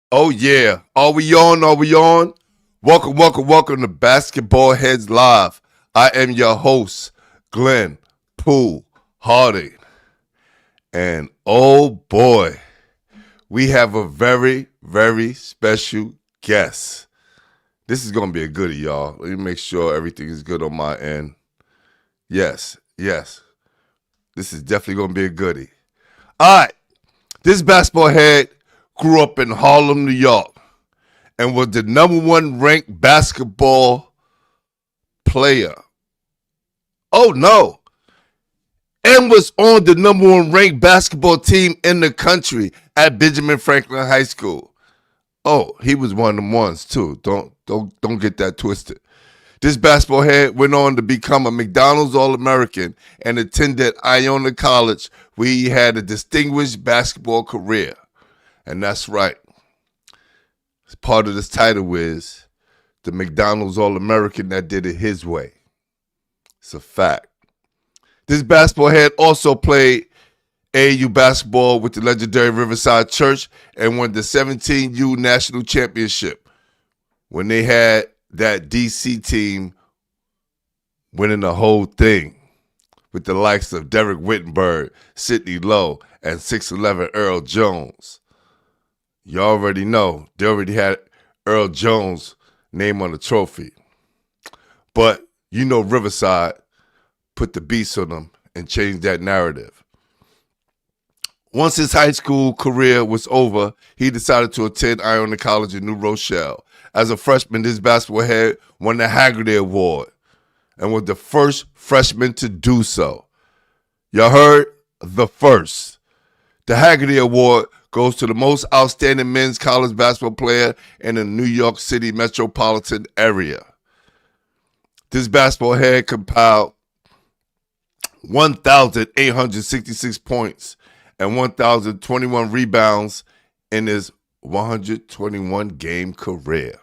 Oh yeah. Are we on? Are we on? Welcome to Basketball Heads Live. I am your host, Glenn Poole Harding. And oh boy, we have a very, very special guest. This is gonna be a goodie, y'all. Let me make sure everything is good on my end. Yes. This is definitely gonna be a goodie. Alright. This basketball head grew up in Harlem, New York, and was the number one ranked basketball player. Oh no. And was on the number one ranked basketball team in the country at Benjamin Franklin High School. Oh, he was one of them ones too. Don't get that twisted. This basketball head went on to become a McDonald's All-American and attended Iona College, where he had a distinguished basketball career. And that's right. Part of this title is the McDonald's All-American that did it his way. It's a fact. This basketball head also played AAU basketball with the legendary Riverside Church and won the 17U National Championship when they had that DC team winning the whole thing with the likes of Derek Wittenberg, Sidney Lowe, and 6'11 Earl Jones. You already know, they already had Earl Jones' name on the trophy. But you know Riverside put the beast on them and changed that narrative. Once his high school career was over, he decided to attend Iona College in New Rochelle. As a freshman, this basketball head won the Haggerty Award and was the first freshman to do so. Y'all heard? The first. The Haggerty Award goes to the most outstanding men's college basketball player in the New York City metropolitan area. This basketball head compiled 1,866 points and 1,021 rebounds in his 121-game career.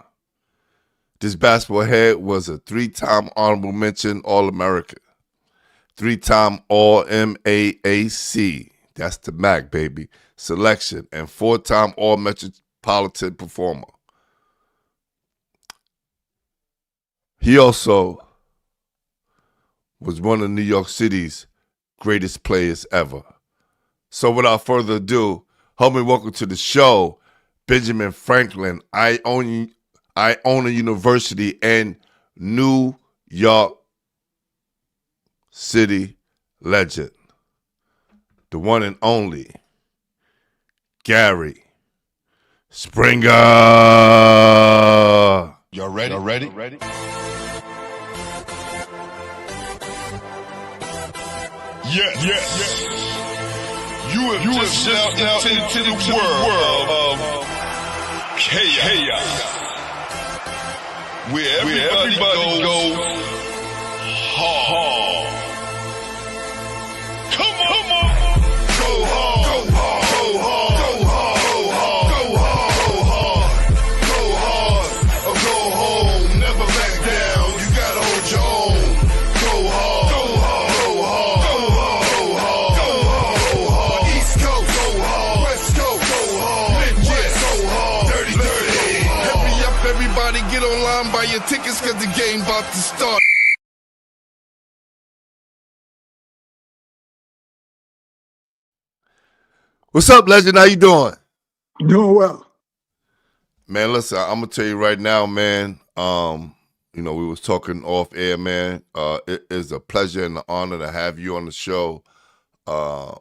This basketball head was a three-time honorable mention All-American, three-time All-MAAC, that's the MAC, baby, selection, and four-time All-Metropolitan performer. He also was one of New York City's greatest players ever. So without further ado, help me welcome to the show, Benjamin Franklin, Iona University and New York City legend, the one and only Gary Springer. Y'all ready? Yes. You have just stepped into the world of chaos, where everybody goes hard. Come on. Go hard. Go hard. Go hard. Go hard. Go hard. Go hard. Or go home. Never back down. You gotta hold your own. Go hard. Go hard. Go hard. Go hard. Go hard. Go hard. East Coast. Go hard. West Coast. Go hard. Midwest. Go hard. Dirty. Hurry up, everybody. Get online, buy your tickets, cause the game about to start. What's up, legend? How you doing? Doing well. Man, listen, I'm gonna tell you right now, man. We was talking off air, man. It is a pleasure and an honor to have you on the show. A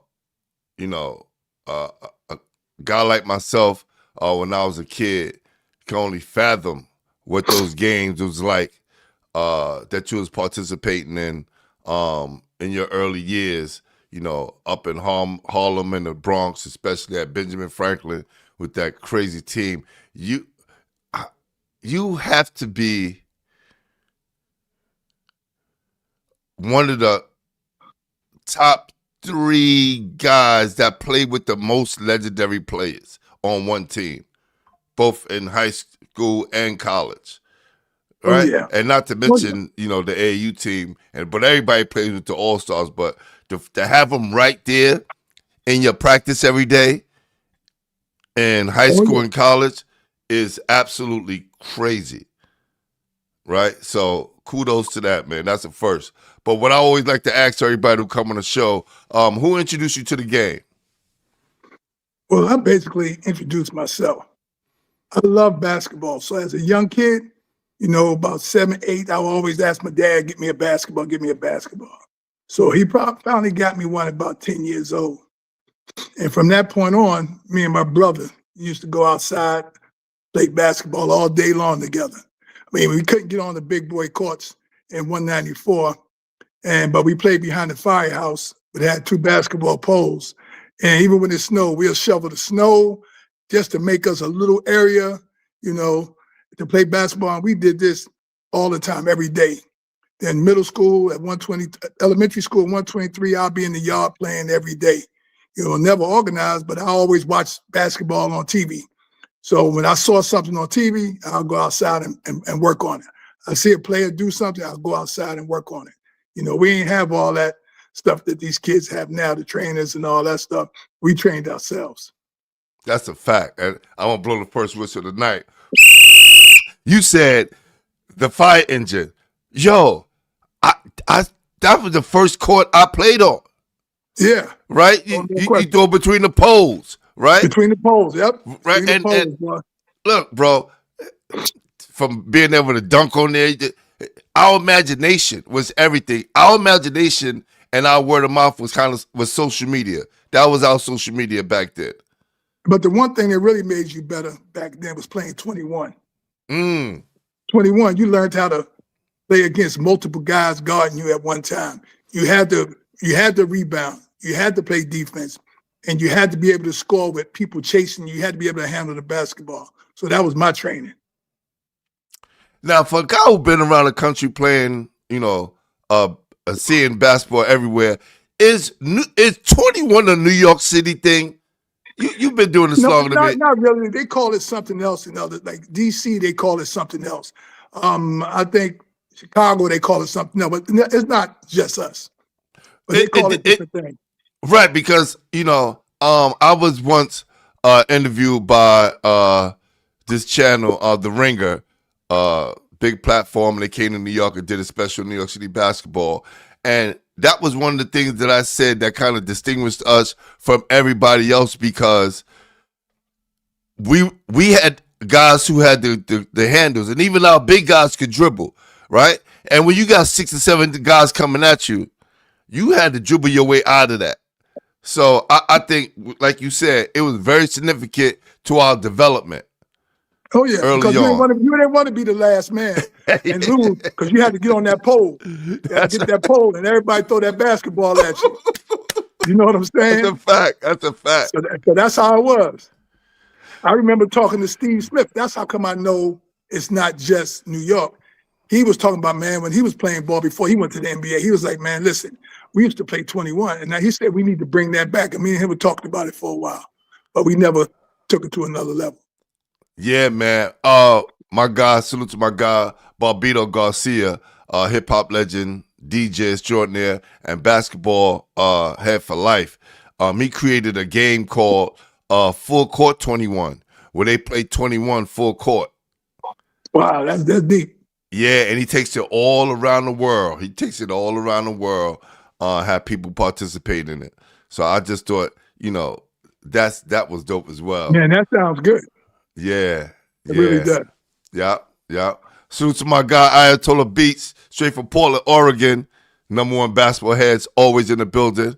guy like myself, when I was a kid, can only fathom what those games was like that you was participating in your early years. Up in Harlem and the Bronx, especially at Benjamin Franklin with that crazy team. You have to be one of the top three guys that played with the most legendary players on one team, both in high school and college. Right? Oh, yeah. And not to mention, the AAU team, but everybody plays with the All-Stars, but to have them right there in your practice every day in high school and college, is absolutely crazy, right? So kudos to that, man. That's a first. But what I always like to ask everybody who come on the show, who introduced you to the game? Well, I basically introduced myself. I love basketball. So as a young kid, about 7, 8, I would always ask my dad, get me a basketball, get me a basketball. So he finally got me one about 10 years old. And from that point on, me and my brother used to go outside, play basketball all day long together. I mean, we couldn't get on the big boy courts in 194, but we played behind the firehouse. It had 2 basketball poles. And even when it snowed, we'll shovel the snow just to make us a little area, to play basketball. And we did this all the time, every day. Then middle school at 120, elementary school at 123, I'll be in the yard playing every day. Never organized, but I always watched basketball on TV. So when I saw something on TV, I'll go outside and work on it. I see a player do something, I'll go outside and work on it. We ain't have all that stuff that these kids have now, the trainers and all that stuff. We trained ourselves. That's a fact. And I'm going to blow the first whistle tonight. You said the fire engine. Yo, I that was the first court I played on. Yeah. Right? You throw between the poles, right? Between the poles, yep. Right. And look, bro, from being able to dunk on there, our imagination was everything. Our imagination and our word of mouth was social media. That was our social media back then. But the one thing that really made you better back then was playing 21. 21, you learned how to play against multiple guys guarding you at one time. You had to rebound. You had to play defense. And you had to be able to score with people chasing you. You had to be able to handle the basketball. So that was my training. Now, for a guy who's been around the country playing, seeing basketball everywhere, is 21 a New York City thing? You've been doing this longer than me. Not really. They call it something else. Like DC, they call it something else. I think Chicago, they call it something else. But it's not just us. But they call it different things. Right, because, I was once interviewed by this channel, The Ringer, big platform, and they came to New York and did a special New York City basketball. And that was one of the things that I said that kind of distinguished us from everybody else, because we had guys who had the handles, and even our big guys could dribble, right? And when you got 6 or 7 guys coming at you, you had to dribble your way out of that. So I think, like you said, it was very significant to our development. Oh, yeah, because you didn't want to be the last man and lose, because you had to get on that pole. You had to get that pole, and everybody throw that basketball at you. You know what I'm saying? That's a fact. That's a fact. So that's how it was. I remember talking to Steve Smith. That's how come I know it's not just New York. He was talking about, man, when he was playing ball before he went to the NBA, he was like, man, listen, we used to play 21. And now he said we need to bring that back. And me and him were talking about it for a while, but we never took it to another level. Yeah, man. My guy, salute to my guy, Barbito Garcia, hip-hop legend, DJ extraordinaire, and basketball head for life. He created a game called Full Court 21, where they play 21 full court. Wow, that's deep. Yeah, and he takes it all around the world. Have people participate in it. So I just thought, that was dope as well. Man, that sounds good. Yeah. It really does. Yeah. Salute to my guy, Ayatollah Beats, straight from Portland, Oregon. #1 basketball heads, always in the building.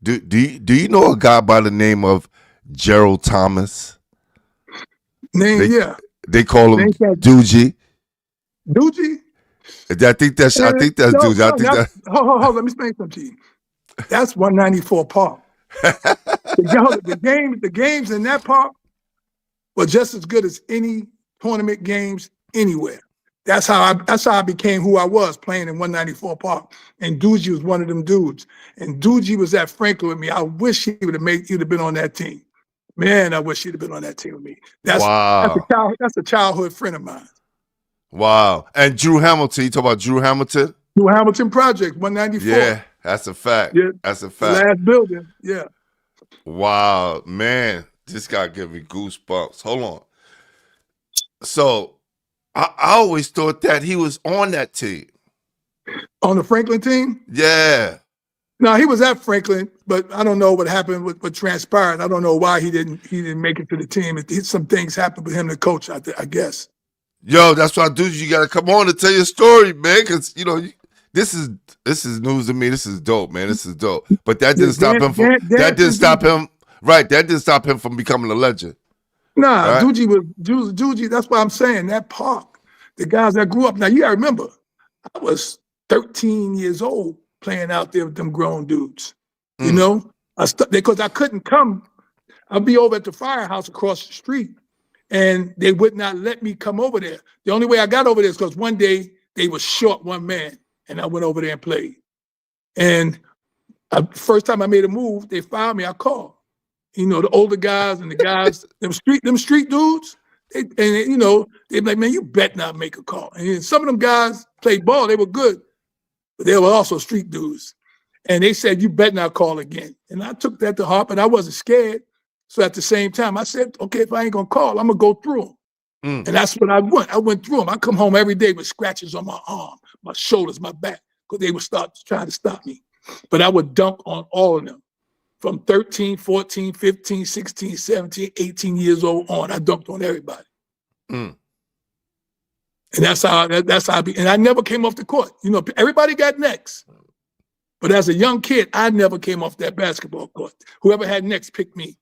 Do you know a guy by the name of Gerald Thomas? Yeah. They call him Doogie. Doogie? I think that's Doogie. Hold on, let me explain something to you. That's 194 Park. The games in that park were just as good as any tournament games anywhere. That's how I became who I was, playing in 194 Park. And Doogie was one of them dudes. And Doogie was at Franklin with me. I wish he'd have been on that team. Man, I wish he'd have been on that team with me. That's a childhood friend of mine. Wow. And Drew Hamilton, you talk about Drew Hamilton? Drew Hamilton Project, 194. Yeah, that's a fact. Yeah. That's a fact. Last building, yeah. Wow, man. This guy gave me goosebumps. Hold on. So I always thought that he was on that team. On the Franklin team? Yeah. No, he was at Franklin, but I don't know what happened with what transpired. I don't know why he didn't make it to the team. Some things happened with him, the coach, I guess. Yo, that's why, dude, you got to come on and tell your story, man, because, this is news to me. This is dope, man. This is dope. But that didn't stop him from that didn't stop him. Right, that didn't stop him from becoming a legend. Nah, right? Doogie, that's what I'm saying. That park, the guys that grew up. Now, you got to remember, I was 13 years old playing out there with them grown dudes. You know? Because I couldn't come. I'd be over at the firehouse across the street, and they would not let me come over there. The only way I got over there is because one day they was short one man, and I went over there and played. And first time I made a move, they fired me. I called. The older guys and the guys, them street dudes, they'd be like, man, you bet not make a call. And some of them guys played ball, they were good, but they were also street dudes. And they said, you bet not call again. And I took that to heart, but I wasn't scared. So at the same time, I said, okay, if I ain't gonna call, I'm gonna go through them. And that's what I went. I went through them. I come home every day with scratches on my arm, my shoulders, my back, because they would start trying to stop me. But I would dunk on all of them. From 13, 14, 15, 16, 17, 18 years old on, I dunked on everybody. And that's how I be. And I never came off the court. Everybody got next. But as a young kid, I never came off that basketball court. Whoever had next picked me.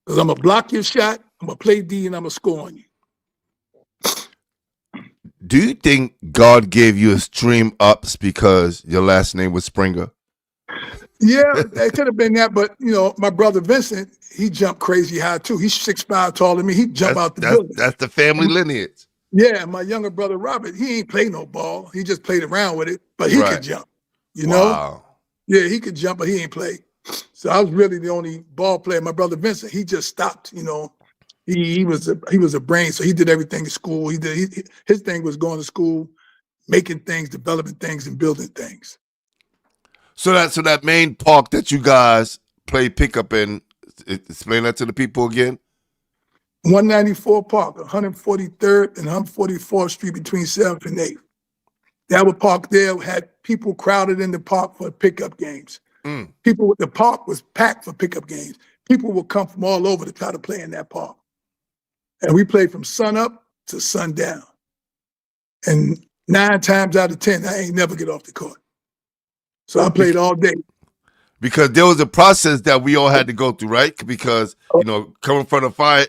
Because I'm going to block your shot, I'm going to play D, and I'm going to score on you. Do you think God gave you a stream ups because your last name was Springer? Yeah, it could have been that, but my brother Vincent, he jumped crazy high too. He's 6'5" taller than me. He jumped out the building. That's the family lineage. Yeah, my younger brother Robert, he ain't played no ball. He just played around with it, but he could jump. Wow. Yeah, he could jump, but he ain't played. So I was really the only ball player. My brother Vincent, he just stopped. He was a brain, so he did everything in school. His thing was going to school, making things, developing things, and building things. So that main park that you guys play pickup in, explain that to the people again. 194 Park, 143rd and 144th Street between 7th and 8th. That was park there had people crowded in the park for pickup games. The park was packed for pickup games. People would come from all over to try to play in that park. And we played from sun up to sundown. And 9 times out of 10, I ain't never get off the court. So I played all day. Because there was a process that we all had to go through, right? Because, coming from the fire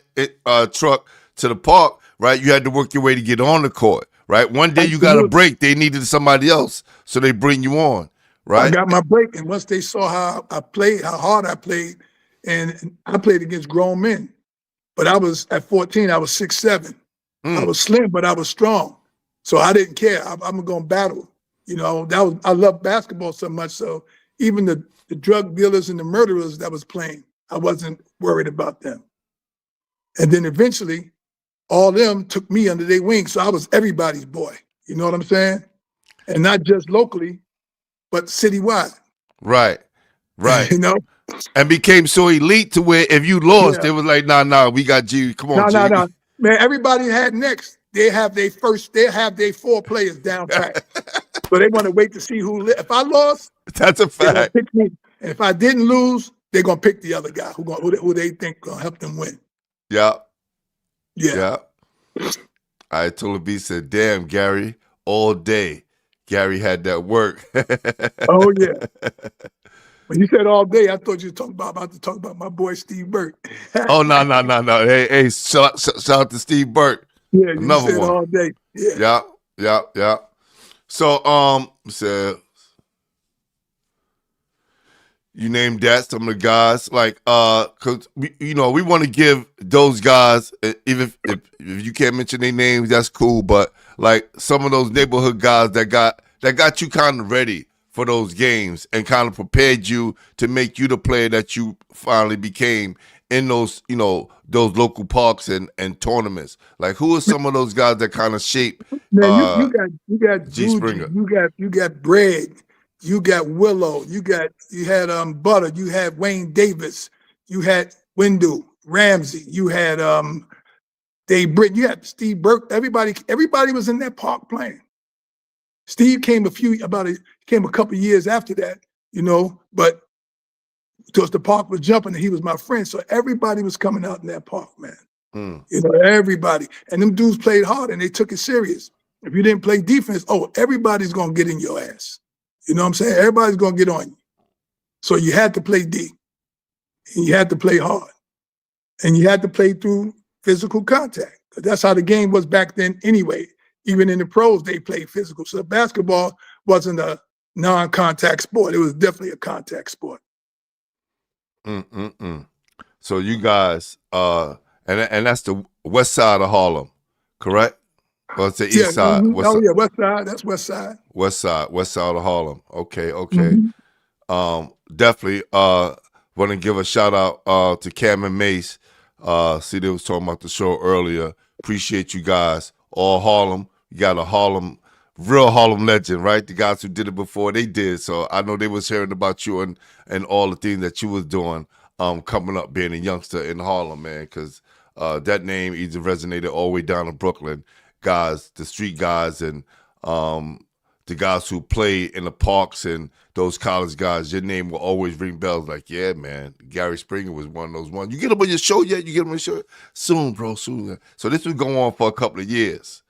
truck to the park, right, you had to work your way to get on the court, right? One day you got a break. They needed somebody else, so they bring you on, right? I got my break, and once they saw how I played, how hard I played, and I played against grown men. But I was, at 14, I was 6'7". I was slim, but I was strong. So I didn't care. I'm going to battle. I love basketball so much, so even the drug dealers and the murderers that was playing, I wasn't worried about them. And then eventually, all them took me under their wing, so I was everybody's boy. You know what I'm saying? And not just locally, but citywide. Right. And became so elite to where if you lost, it was like, nah, we got G. Come on, G. No. Man, everybody had next. They have their 4 players down pat. So they want to wait to see who. If I lost, that's a fact. Pick me. And if I didn't lose, they're gonna pick the other guy who they think gonna help them win. Yeah. Yeah. I told B said, "Damn, Gary, all day." Gary had that work. Oh yeah. When you said all day, I thought you were about to talk about my boy Steve Burke. Oh no. Hey, shout out to Steve Burke. Yeah, another said one. All day. Yeah. So said you named that some of the guys because we want to give those guys, even if you can't mention their names, that's cool. But like some of those neighborhood guys that got you kind of ready for those games and kind of prepared you to make you the player that you finally became in those, those local parks and tournaments. Like, who are some of those guys that kind of shape? Man, you got G Springer. You got Bread. You got Willow. You had Butter. You had Wayne Davis. You had Windu. Ramsey, you had Dave Britton, you had Steve Burke. Everybody was in that park playing. Steve came a couple of years after that, but because the park was jumping and he was my friend, so everybody was coming out in that park, man. Everybody. And them dudes played hard and they took it serious. If you didn't play defense, everybody's gonna get in your ass. You know what I'm saying? Everybody's gonna get on you. So you had to play D, and you had to play hard, and you had to play through physical contact. That's how the game was back then anyway. Even in the pros, they played physical. So basketball wasn't a non-contact sport. It was definitely a contact sport. So you guys, and that's the west side of Harlem, correct? Or it's the east side? West side. That's west side. West side of Harlem. Okay. Definitely want to give a shout out to Cam and Mace. See, they was talking about the show earlier. Appreciate you guys. All Harlem. You got a real Harlem legend, right? The guys who did it before they did. So I know they was hearing about you and all the things that you was doing coming up, being a youngster in Harlem, man, because that name either resonated all the way down to Brooklyn. Guys, the street guys, and the guys who play in the parks and those college guys, your name will always ring bells like, yeah, man, Gary Springer was one of those ones. You get him on your show yet? You get him on your show? Soon, bro, soon. So this was going on for a couple of years.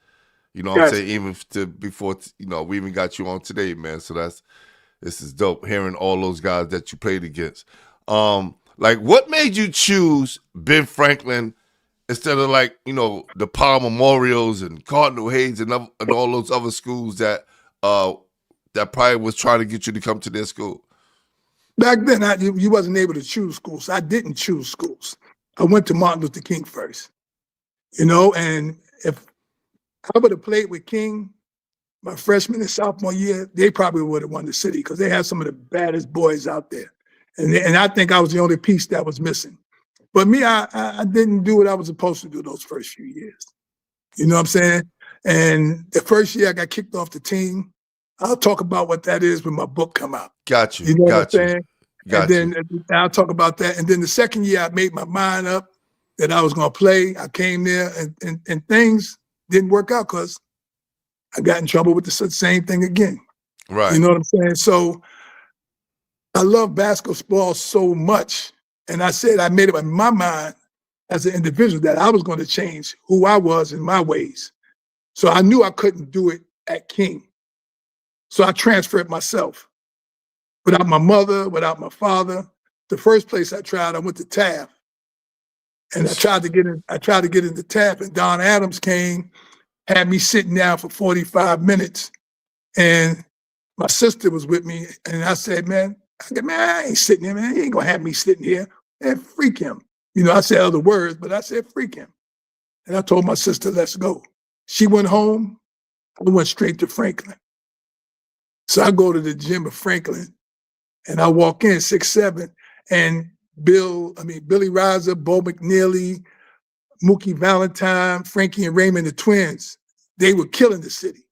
You know what I'm saying? Even before, we even got you on today, man. So this is dope, hearing all those guys that you played against. Like, what made you choose Ben Franklin instead of the Powell Memorials and Cardinal Hayes and all those other schools that probably was trying to get you to come to their school? Back then, you wasn't able to choose schools. I didn't choose schools. I went to Martin Luther King first, and if I would have played with King my freshman and sophomore year, they probably would have won the city because they had some of the baddest boys out there. And I think I was the only piece that was missing. But me, I didn't do what I was supposed to do those first few years. You know what I'm saying? And the first year I got kicked off the team. I'll talk about what that is when my book come out. Got you. You know what I'm saying? And then I'll talk about that. And then the second year I made my mind up that I was going to play. I came there and things didn't work out because I got in trouble with the same thing again. Right. You know what I'm saying? So I love basketball so much. And I said I made up in my mind as an individual that I was going to change who I was in my ways. So I knew I couldn't do it at King. So I transferred myself. Without my mother, without my father. The first place I tried, I went to Taft. And I tried to get into Taft, and Don Adams came, had me sitting down for 45 minutes. And my sister was with me, and I said, man, I ain't sitting here, man. He ain't gonna have me sitting here. Man, freak him. I said other words, but I said, freak him. And I told my sister, let's go. She went home. I went straight to Franklin. So I go to the gym of Franklin, and I walk in 6'7", and Billy Riser, Bo McNeely, Mookie Valentine, Frankie and Raymond, the twins, they were killing the city.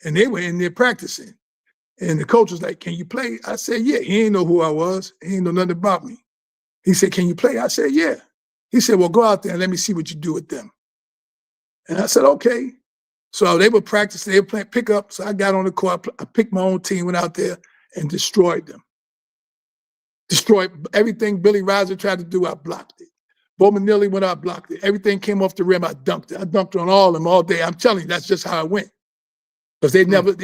And they were in there practicing. And the coach was like, can you play? I said, yeah. He ain't know who I was. He ain't know nothing about me. He said, can you play? I said, yeah. He said, well, go out there and let me see what you do with them. And I said, okay. So they would practice, they would play pickup. So I got on the court, I picked my own team, went out there and destroyed them. Destroyed everything Billy Riser tried to do, I blocked it. Bo McNeely went out, blocked it. Everything came off the rim, I dunked it. I dunked on all of them all day. I'm telling you, that's just how it went. Because they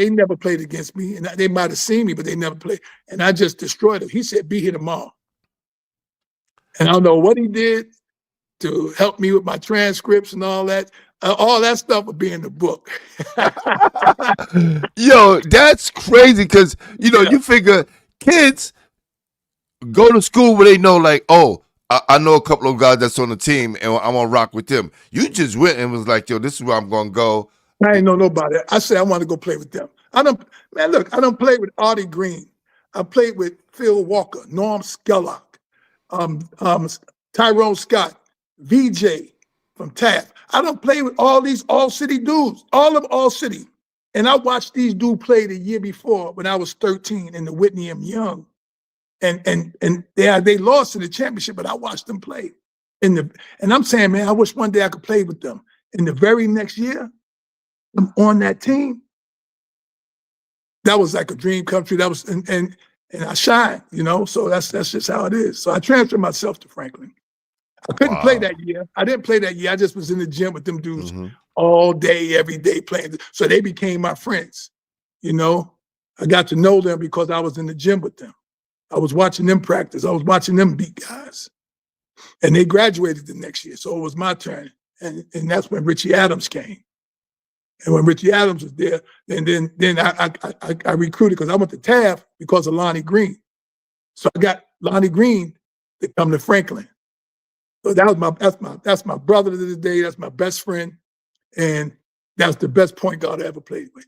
never played against me. And they might have seen me, but they never played. And I just destroyed them. He said, be here tomorrow. And I don't know what he did to help me with my transcripts and all that. All that stuff will be in the book. Yo, that's crazy because, you figure kids go to school where they know, like, oh, I know a couple of guys that's on the team and I'm going to rock with them. You just went and was like, yo, this is where I'm going to go. I ain't know nobody. I said I want to go play with them. I don't play with Artie Green. I played with Phil Walker, Norm Skellock, Tyrone Scott, VJ from Taft. I don't play with all these all-city dudes, all of all-city. And I watched these dudes play the year before when I was 13 in the Whitney M. Young. And they lost in the championship, but I watched them play. And I'm saying, man, I wish one day I could play with them. And the very next year, I'm on that team. That was like a dream come true. That was and I shined, you know. So that's just how it is. So I transferred myself to Franklin. I couldn't play that year. I didn't play that year. I just was in the gym with them dudes all day, every day playing. So they became my friends, you know. I got to know them because I was in the gym with them. I was watching them practice. I was watching them beat guys. And they graduated the next year. So it was my turn. And that's when Richie Adams came. And when Richie Adams was there, then I recruited because I went to Taft because of Lonnie Green. So I got Lonnie Green to come to Franklin. So that's my brother to this day. That's my best friend, and that's the best point guard I ever played with.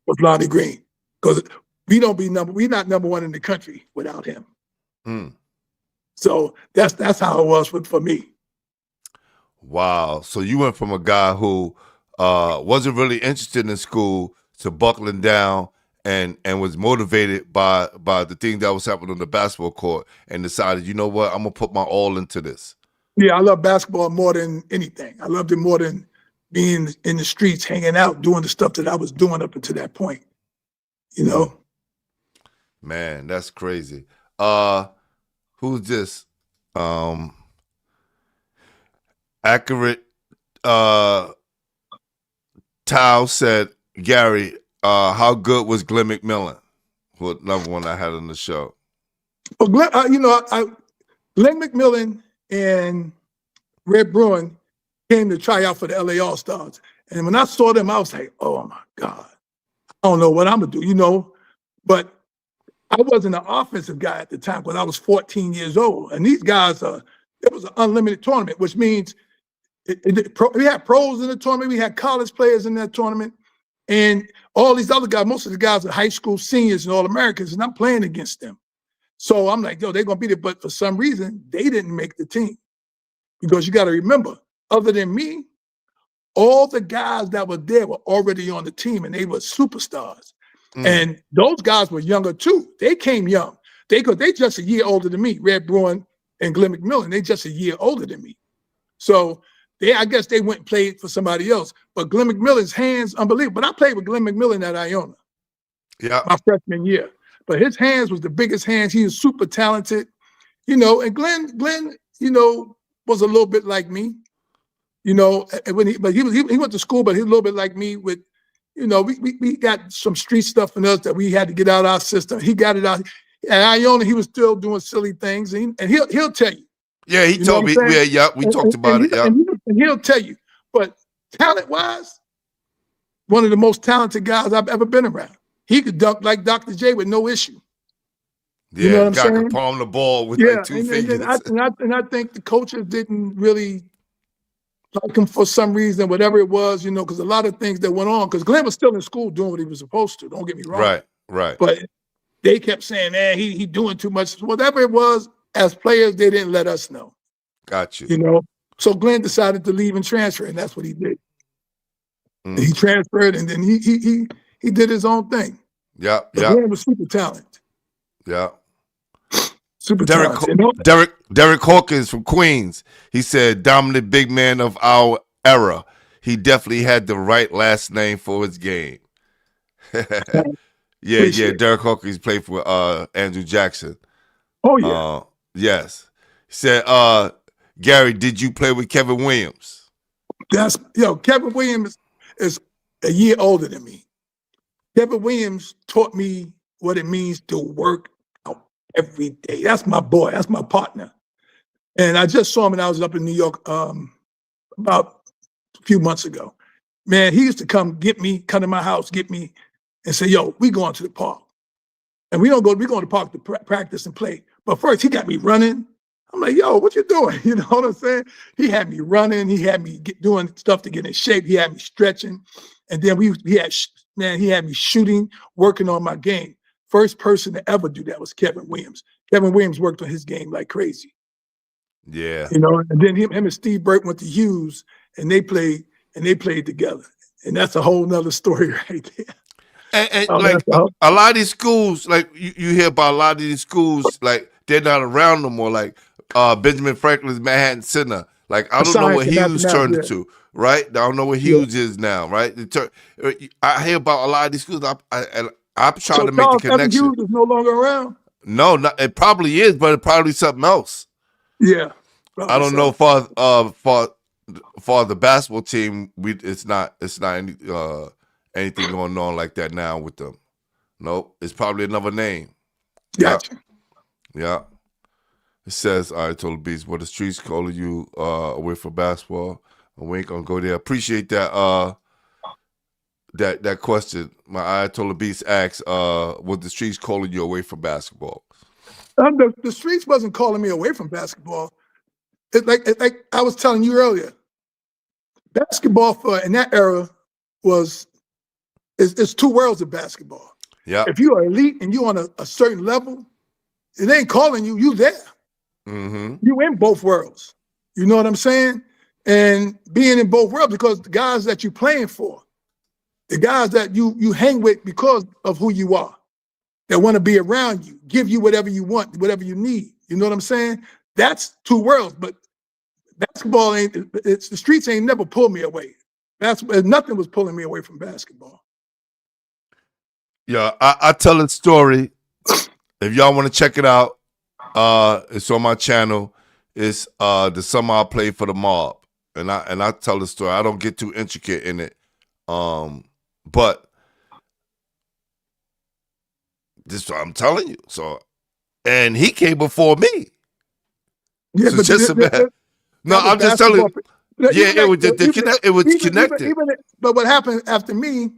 Was Lonnie Green, because we're not number one in the country without him. So that's how it was for me. Wow. So you went from a guy who wasn't really interested in school to buckling down and was motivated by the thing that was happening on the basketball court and decided, you know what, I'm gonna put my all into this. Yeah, I love basketball more than anything. I loved it more than being in the streets, hanging out, doing the stuff that I was doing up until that point. You know? Man, that's crazy. Who's this? Accurate Tao said, Gary, how good was Glenn McMillan? Well, another one I had on the show. Well, Glenn McMillan and Red Bruin came to try out for the LA All-Stars. And when I saw them, I was like, oh my God, I don't know what I'm gonna do, you know? But I wasn't an offensive guy at the time because I was 14 years old. And these guys, it was an unlimited tournament, which means we had pros in the tournament, we had college players in that tournament, and all these other guys, most of the guys are high school seniors and All-Americans, and I'm playing against them. So I'm like, yo, they're going to be there. But for some reason, they didn't make the team. Because you got to remember, other than me, all the guys that were there were already on the team, and they were superstars. And those guys were younger too. They came young. They just a year older than me, Red Bruin and Glenn McMillan. They just a year older than me. So I guess they went and played for somebody else. But Glenn McMillan's hands, unbelievable. But I played with Glenn McMillan at Iona. Yeah. My freshman year. But his hands was the biggest hands. He was super talented. You know, and Glenn, you know, was a little bit like me. You know, he went to school, but he was a little bit like me with, you know, we got some street stuff in us that we had to get out of our system. He got it out. At Iona, he was still doing silly things, and he'll tell you. Yeah, he told me. Yeah, we talked about it. Yeah, and he'll tell you. But talent-wise, one of the most talented guys I've ever been around. He could dunk like Dr. J with no issue. Yeah, you know what I'm saying? Could palm the ball with like two fingers. And I think the coaches didn't really like him for some reason, whatever it was, you know, because a lot of things that went on. Because Glenn was still in school doing what he was supposed to. Don't get me wrong. Right. But they kept saying, man, he doing too much. Whatever it was, as players, they didn't let us know. Got you. You know, so Glenn decided to leave and transfer, and that's what he did. He transferred, and then he did his own thing. Yeah. Glenn was super talented. Yeah. Super talented. Derek Hawkins from Queens. He said, dominant big man of our era. He definitely had the right last name for his game. Yeah. Derek Hawkins played for Andrew Jackson. Oh, yeah. Yes. He said, Gary, did you play with Kevin Williams? Kevin Williams is a year older than me. Kevin Williams taught me what it means to work out every day. That's my boy. That's my partner. And I just saw him when I was up in New York about a few months ago. Man, he used to come come to my house, get me, and say, yo, we going to the park. And we going to the park to practice and play. But first, he got me running. I'm like, yo, what you doing? You know what I'm saying? He had me running. He had me doing stuff to get in shape. He had me stretching. And then he had me shooting, working on my game. First person to ever do that was Kevin Williams. Kevin Williams worked on his game like crazy. Yeah. You know, and then him and Steve Burke went to Hughes, and they played together. And that's a whole nother story right there. And like a lot of these schools, like you hear about a lot of these schools, like they're not around no more. Like Benjamin Franklin's Manhattan Center. Like, I don't know Science what and Hughes turned mathematics, into, right? I don't know what Hughes is now, right? I hear about a lot of these schools. I'm trying So to make the Charles Evan connection. Hughes is no longer around? No, it probably is, but it probably something else. Yeah. I don't know for the basketball team. It's not any, anything going on like that now with them. Nope, it's probably another name. Gotcha. Yeah. It says, I told the Beast, what the streets calling you away from basketball. And we ain't gonna go there. Appreciate that that question. My Ayatollah Beast asks, what the streets calling you away from basketball? The streets wasn't calling me away from basketball. It's like I was telling you earlier. Basketball in that era it's two worlds of basketball. Yeah. If you are elite and you on a certain level, it ain't calling you. You there. Mm-hmm. You in both worlds. You know what I'm saying? And being in both worlds, because the guys that you're playing for, the guys that you hang with because of who you are, that want to be around you, give you whatever you want, whatever you need. You know what I'm saying? That's two worlds. But basketball the streets ain't never pulled me away. Nothing was pulling me away from basketball. Yeah, I tell a story. If y'all want to check it out, it's on my channel. It's the summer I played for the Mob, and I tell the story. I don't get too intricate in it, but this is what I'm telling you. So, and he came before me. Yeah, So but just no, I'm just telling you. Yeah, it was connected. But what happened after me?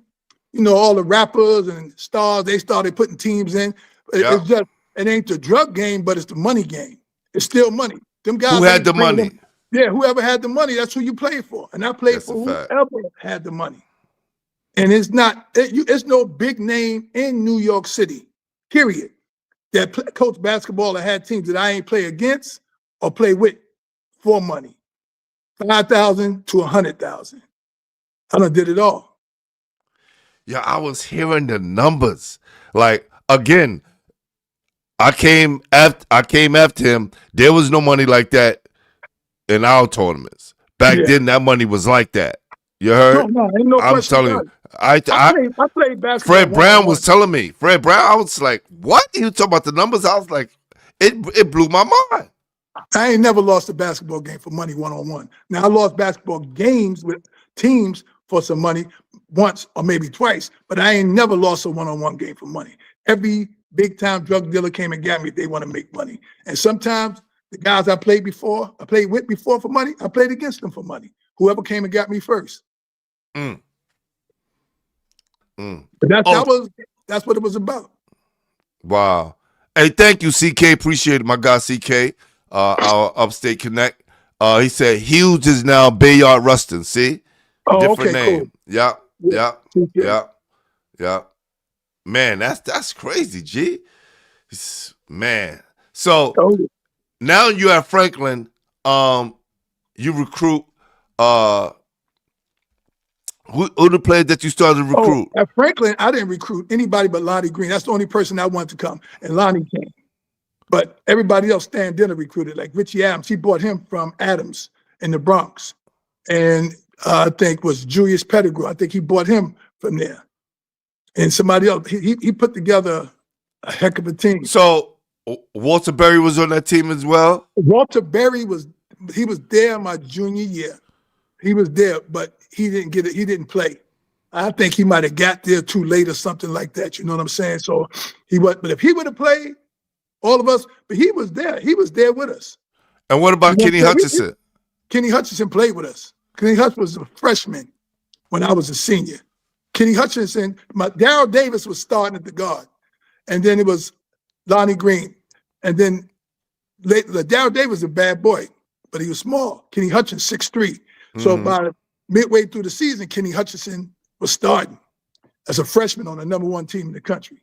You know, all the rappers and stars, they started putting teams in. It's just, it ain't the drug game, but it's the money game. It's still money. Them guys who had the money? Yeah, whoever had the money, that's who you played for. And I played for whoever had the money. And it's no big name in New York City, period, that coach basketball or had teams that I ain't play against or play with for money. 5,000 to 100,000. I done did it all. Yeah, I was hearing the numbers. Like, again, I came after him. There was no money like that in our tournaments. Back then, that money was like that. You heard? No, ain't no I'm telling you. I played basketball. Fred Brown was telling me. Fred Brown, I was like, what? He was talking about the numbers. I was like, it blew my mind. I ain't never lost a basketball game for money one-on-one. Now, I lost basketball games with teams for some money once or maybe twice, but I ain't never lost a one-on-one game for money. Every big-time drug dealer came and got me. They want to make money. And sometimes the guys I played with before for money, I played against them for money. Whoever came and got me first. But that's what it was about. Wow. Hey, thank you, CK. Appreciate it, my guy, CK. Our Upstate Connect. He said Hughes is now Bayard Rustin. See? Different name. Cool. Yeah. Man, that's crazy, G. Man. So now you at Franklin, you recruit who the players that you started to recruit? At Franklin, I didn't recruit anybody but Lonnie Green. That's the only person I wanted to come, and Lonnie came. But everybody else Stan Dinner recruited, like Richie Adams. He bought him from Adams in the Bronx. And I think was Julius Pettigrew. I think he bought him from there. And somebody else, he put together a heck of a team. So Walter Berry was on that team as well? Walter Berry was there my junior year. He was there, but he didn't get it. He didn't play. I think he might have got there too late or something like that. You know what I'm saying? So he was, but if he would have played, all of us, but he was there. He was there with us. And what about Kenny Hutchinson? Kenny Hutchinson played with us. Kenny Hutchinson was a freshman when I was a senior. Kenny Hutchinson, Darryl Davis was starting at the guard. And then it was Lonnie Green. And then Darryl Davis was a bad boy, but he was small. Kenny Hutchinson, 6'3". So by midway through the season, Kenny Hutchinson was starting as a freshman on the #1 team in the country.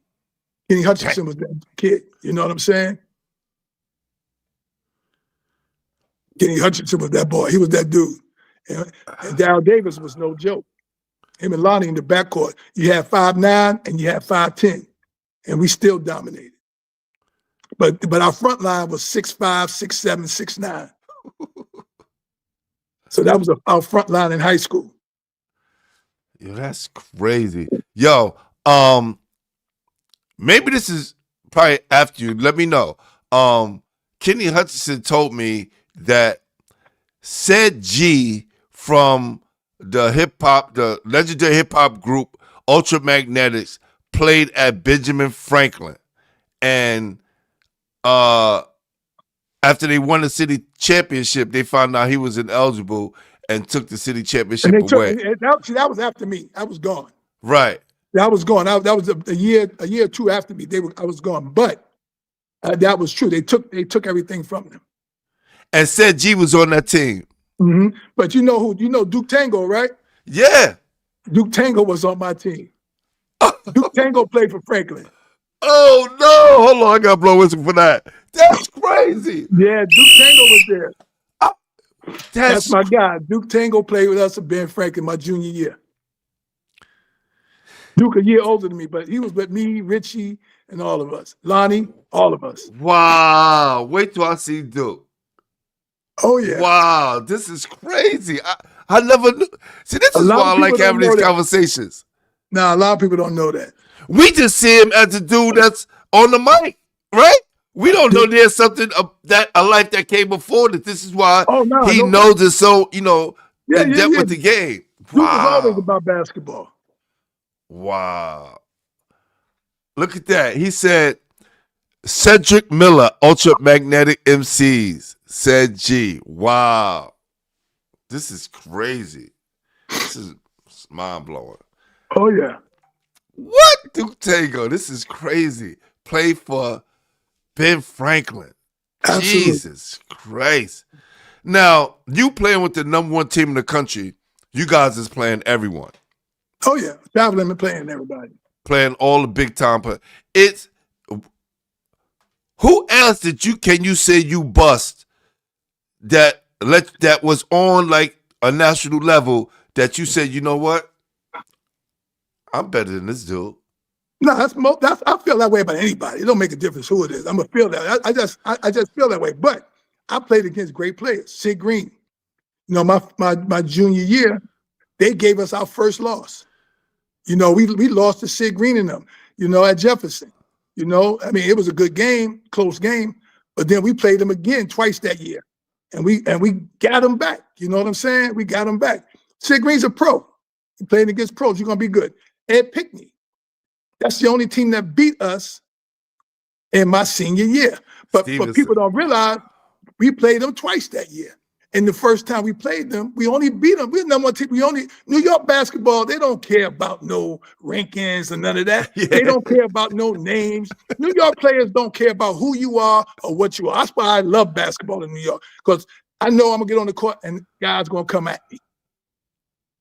Kenny Hutchinson was that kid. You know what I'm saying? Kenny Hutchinson was that boy. He was that dude. And Darryl Davis was no joke. Him and Lonnie in the backcourt. You had 5'9" and you had 5'10", and we still dominated. But our front line was 6'5", 6'7", 6'9". So that was our front line in high school. Yo, that's crazy. Yo, maybe this is probably after you. Let me know. Kenny Hutchinson told me that said G from the legendary hip hop group Ultramagnetics played at Benjamin Franklin, and after they won the city championship, they found out he was ineligible and took the city championship away. That was after me. I was gone. Right. That was gone. That was a year or two after me. I was gone, but that was true. They took everything from them. And said G was on that team. Mm-hmm. But you know who? You know Duke Tango, right? Yeah. Duke Tango was on my team. Duke Tango played for Franklin. Oh no! Hold on, I got to blow whistle for that. That's crazy. Yeah, Duke Tango was there. That's my guy. Duke Tango played with us at Ben Franklin my junior year. Duke a year older than me, but he was with me, Richie, and all of us. Lonnie, all of us. Wow. Wait till I see Duke. Oh, yeah. Wow. This is crazy. I never knew. See, this is why I like having these conversations. Nah, a lot of people don't know that. We just see him as a dude that's on the mic, right? We don't know there's something a life that came before that. This is why he knows it so, in depth with the game. Duke was always about basketball. Wow. Look at that. He said, Cedric Miller, Ultramagnetic MCs, said G. Wow. This is crazy. This is mind-blowing. Oh, yeah. What? Duke Tango. This is crazy. Played for Ben Franklin. Absolutely. Jesus Christ. Now, you playing with the number one team in the country, you guys is playing everyone. Oh, yeah. Traveling and playing everybody. Playing all the big time. It's who else can you say you bust that was on like a national level that you said, you know what? I'm better than this dude. No, I feel that way about anybody. It don't make a difference who it is. I'm gonna feel that. I just feel that way. But I played against great players. Sid Green. My junior year, they gave us our first loss. We lost to Sid Green and them, at Jefferson. It was a good game, close game, but then we played them again twice that year. And we got them back. You know what I'm saying? We got them back. Sid Green's a pro. He playing against pros. You're gonna be good. Ed Pickney. That's the only team that beat us in my senior year. But people don't realize we played them twice that year. And the first time we played them, we only beat them. We're number one team. New York basketball, they don't care about no rankings and none of that. Yeah. They don't care about no names. New York players don't care about who you are or what you are. That's why I love basketball in New York, because I know I'm going to get on the court and guys going to come at me.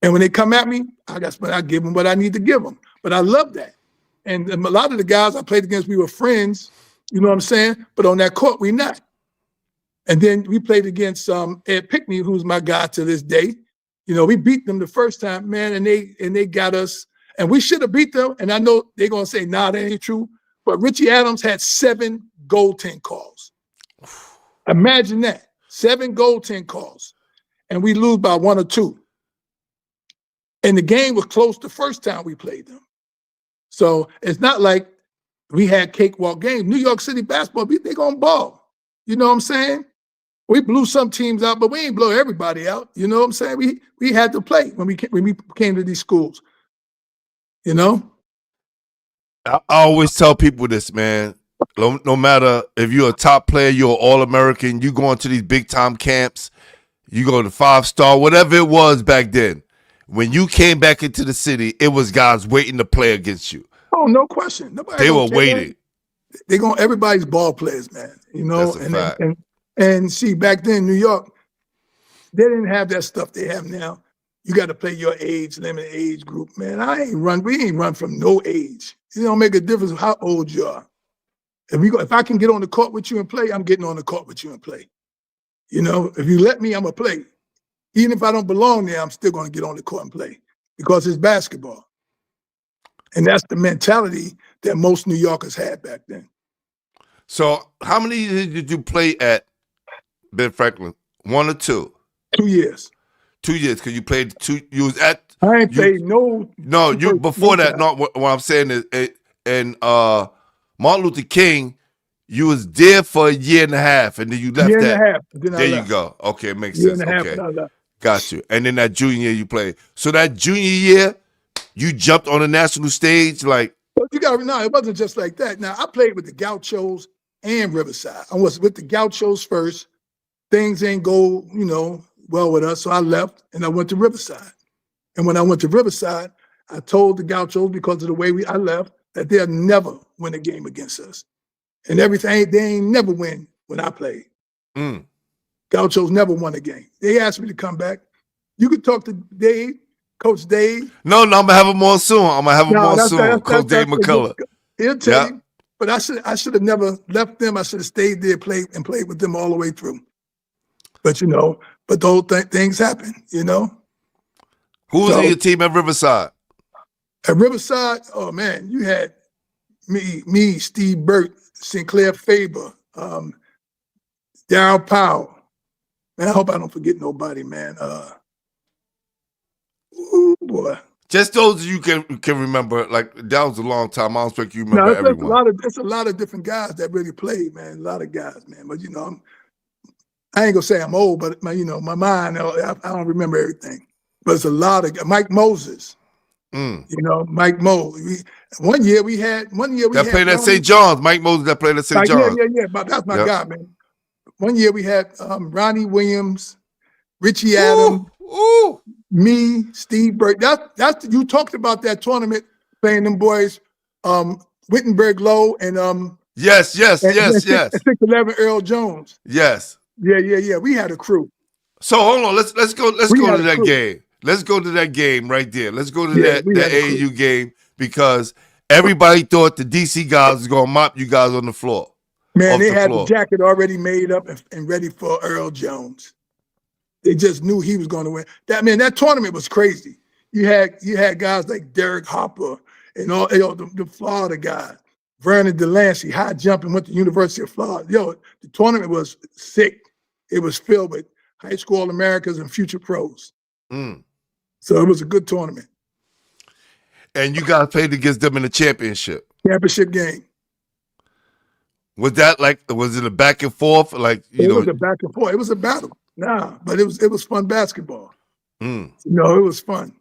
And when they come at me, I give them what I need to give them. But I love that. And a lot of the guys I played against, we were friends, you know what I'm saying? But on that court, we not. And then we played against Ed Pickney, who's my guy to this day. We beat them the first time, man, and they got us. And we should have beat them. And I know they're going to say, nah, that ain't true. But Richie Adams had 7 goaltend calls. Imagine that. 7 goaltend calls. And we lose by 1 or 2. And the game was close the first time we played them. So it's not like we had cakewalk games. New York City basketball, they going to ball. You know what I'm saying? We blew some teams out, but we ain't blow everybody out. You know what I'm saying? We had to play when we came to these schools. I always tell people this, man. No matter if you're a top player, you're an All-American, you go into these big-time camps, you go to 5-star, whatever it was back then. When you came back into the city, it was guys waiting to play against you. Oh, no question. They were waiting. Everybody's ball players, man. That's a fact. And see, back then in New York, they didn't have that stuff they have now. You got to play your age limit, age group, man. We ain't run from no age. It don't make a difference how old you are. If I can get on the court with you and play, I'm getting on the court with you and play. If you let me, I'm going to play. Even if I don't belong there, I'm still going to get on the court and play because it's basketball. And that's the mentality that most New Yorkers had back then. So how many years did you play at Ben Franklin? 1 or 2? 2 years. 2 years, because you played 2. You was at. I ain't You, played no. no, you before no that. time. Not what I'm saying is, and Martin Luther King, you was there for a year and a half, and then you left Year and that. a half. Then I There you left. go. Okay, it makes Year sense. and a half. Okay, And I left. got you. And then that junior year you played. So that junior year, you jumped on the national stage, like. But you got to know, it wasn't just like that. Now, I played with the Gauchos and Riverside. I was with the Gauchos first. Things ain't go, well with us, so I left and I went to Riverside. And when I went to Riverside, I told the Gauchos, because of the way I left, that they'll never win a game against us. And everything, they ain't never win when I played. Gauchos never won a game. They asked me to come back. You could talk to Dave, Coach Dave. No, I'm gonna have him on soon. I'm gonna have him on soon. Coach Dave McCullough. He'll tell you. But I should have never left them. I should have stayed there, played with them all the way through. But but those things happen. Who was in your team at Riverside? At Riverside, oh man, you had me, Steve Burt, Sinclair Faber, Darryl Powell. Man, I hope I don't forget nobody, man. Ooh, boy. Just those you can remember. Like, that was a long time. I don't expect you to remember everyone. It's a lot of different guys that really played, man. A lot of guys, man. But I ain't gonna say I'm old, but my mind, I don't remember everything. But it's a lot of Mike Moses. Mike Moses. One year we had that played at St. John's. Mike Moses that played at St. John's. Yeah. But that's my guy, man. One year we had Ronnie Williams, Richie Adams, me, Steve Burke. That's you talked about that tournament playing them boys, Wittenberg Lowe and yes. 6'11" Earl Jones. Yes. Yeah. We had a crew. So hold on, let's go to that game. Let's go to that game right there. Let's go to that AAU game, because everybody thought the DC guys was gonna mop you guys on the floor. Man, they had the jacket already made up and ready for Earl Jones. They just knew he was going to win. That tournament was crazy. You had guys like Derek Hopper and all the Florida guys. Vernon Delancey, high jumping, went to University of Florida. The tournament was sick. It was filled with high school All-Americans and future pros. So it was a good tournament. And you guys played against them in the championship game. Was it a back and forth? It was a back and forth. It was a battle. Nah, but it was fun basketball. It was fun.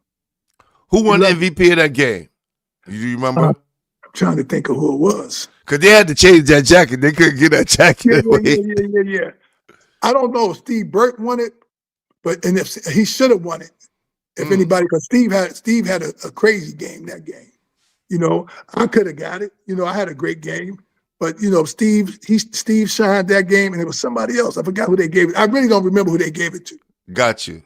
Who won the MVP of that game? Do you remember? I'm trying to think of who it was. Because they had to change that jacket. They couldn't get that jacket. Yeah. I don't know if Steve Burt won it, and if he should have won it, if anybody, because Steve had a crazy game that game. I could have got it. I had a great game. But Steve shined that game, and it was somebody else. I forgot who they gave it. I really don't remember who they gave it to. Got you.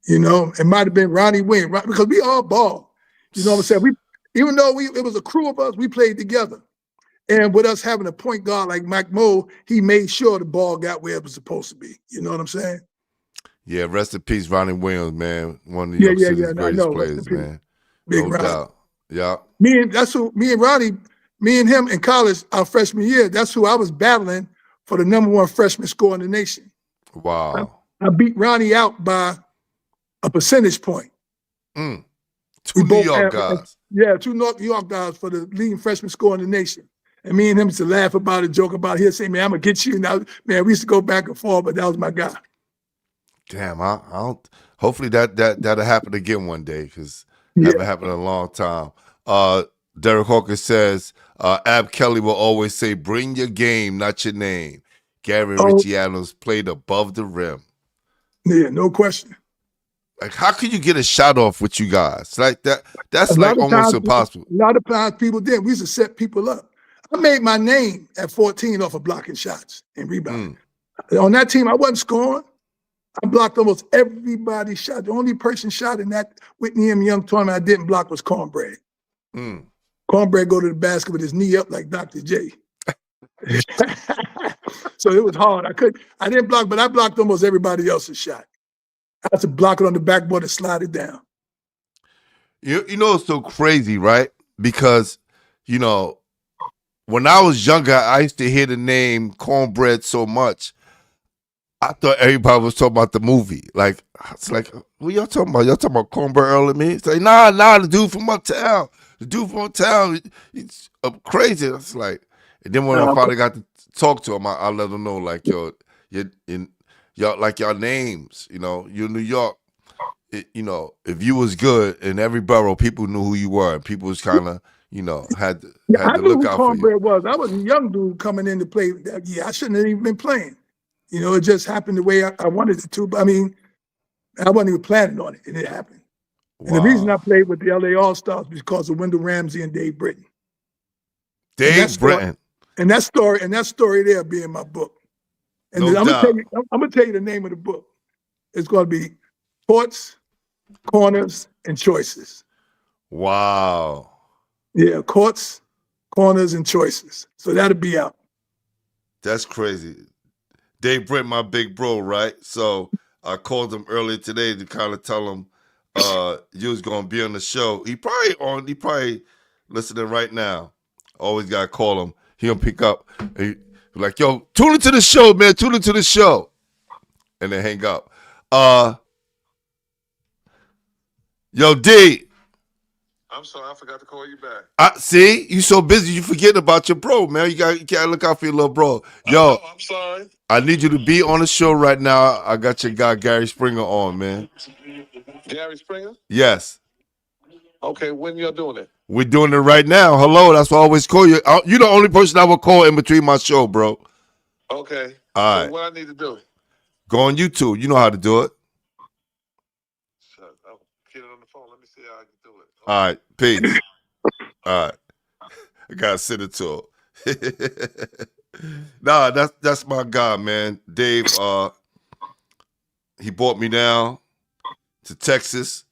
It might have been Ronnie Wayne, right? Because we all balled. You know what I'm saying? Even though it was a crew of us, we played together. And with us having a point guard like Mike Moe, he made sure the ball got where it was supposed to be. You know what I'm saying? Yeah, rest in peace, Ronnie Williams, man. One of New York City's greatest players, man. Big no doubt. Yeah. Me and Ronnie. Me and him in college, our freshman year, that's who I was battling for the #1 freshman score in the nation. Wow. I beat Ronnie out by a percentage point. Two New York guys. Yeah, 2 New York guys for the leading freshman score in the nation. And me and him used to laugh about it, joke about it. He'd say, man, I'm going to get you. Now, man, we used to go back and forth, but that was my guy. Damn, hopefully that'll happen again one day, because it haven't happened in a long time. Derek Hawkins says, Ab Kelly will always say, bring your game, not your name. Gary and Richie Adams played above the rim. Yeah, no question. How could you get a shot off with you guys? That's almost impossible. A lot of times people did. We used to set people up. I made my name at 14 off of blocking shots and rebounding. On that team, I wasn't scoring. I blocked almost everybody's shot. The only person shot in that Whitney M. Young tournament I didn't block was Cornbread. Cornbread go to the basket with his knee up like Dr. J. So it was hard. I didn't block, but I blocked almost everybody else's shot. I had to block it on the backboard and slide it down. You know, it's so crazy, right? Because, when I was younger, I used to hear the name Cornbread so much. I thought everybody was talking about the movie. Like, it's like, what y'all talking about? Y'all talking about Cornbread Earl and me? It's like, nah, the dude from uptown. The dude from uptown, he's crazy. It's like, and then when I finally got to talk to him, I let him know, like, y'all, like y'all names, you're New York. If you was good in every borough, people knew who you were, and people was kind of, had to I knew look who out for you. Cornbread was. I was a young dude coming in to play that year. I shouldn't have even been playing. It just happened the way I wanted it to. But I mean, I wasn't even planning on it, and it happened. Wow. And the reason I played with the LA All-Stars was because of Wendell Ramsey and Dave Britton. Dave Britton. And that story there being my book. And No I'm doubt. gonna tell you the name of the book. It's gonna be Courts, Corners, and Choices. Wow. Yeah, Courts, Corners, and Choices. So that'll be out. That's crazy. Dave Brent, my big bro, right? So I called him earlier today to kind of tell him you was gonna be on the show. He probably listening right now. Always gotta call him. He gonna pick up. He like, yo, tune into the show, man. Tune into the show. And then hang up. Yo, D. I'm sorry, I forgot to call you back. See, you so busy, you forget about your bro, man. You gotta look out for your little bro. Yo, I'm sorry. I need you to be on the show right now. I got your guy Gary Springer on, man. Gary Springer? Yes. Okay, when you're doing it? We're doing it right now. Hello, that's why I always call you. You're the only person I will call in between my show, bro. Okay. All So right. what I need to do? Go on YouTube. You know how to do it. I'll get it on the phone. Let me see how I can do it. All right. Peace. All right. I gotta send it to him. Nah, that's my guy, man. Dave, he brought me down to Texas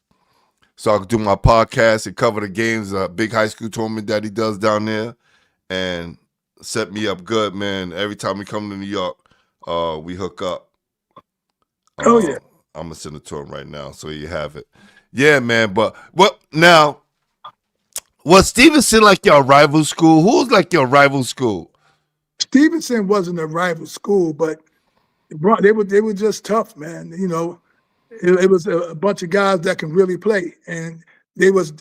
so I could do my podcast and cover the games, a big high school tournament that he does down there, and set me up good, man. Every time we come to New York, we hook up. Oh yeah. I'm gonna send it to him right now, so you have it. Yeah, man. But what now? Was Stevenson like your rival school? Who was like your rival school? Stevenson wasn't a rival school, but they were just tough, man. It was a bunch of guys that can really play, and they was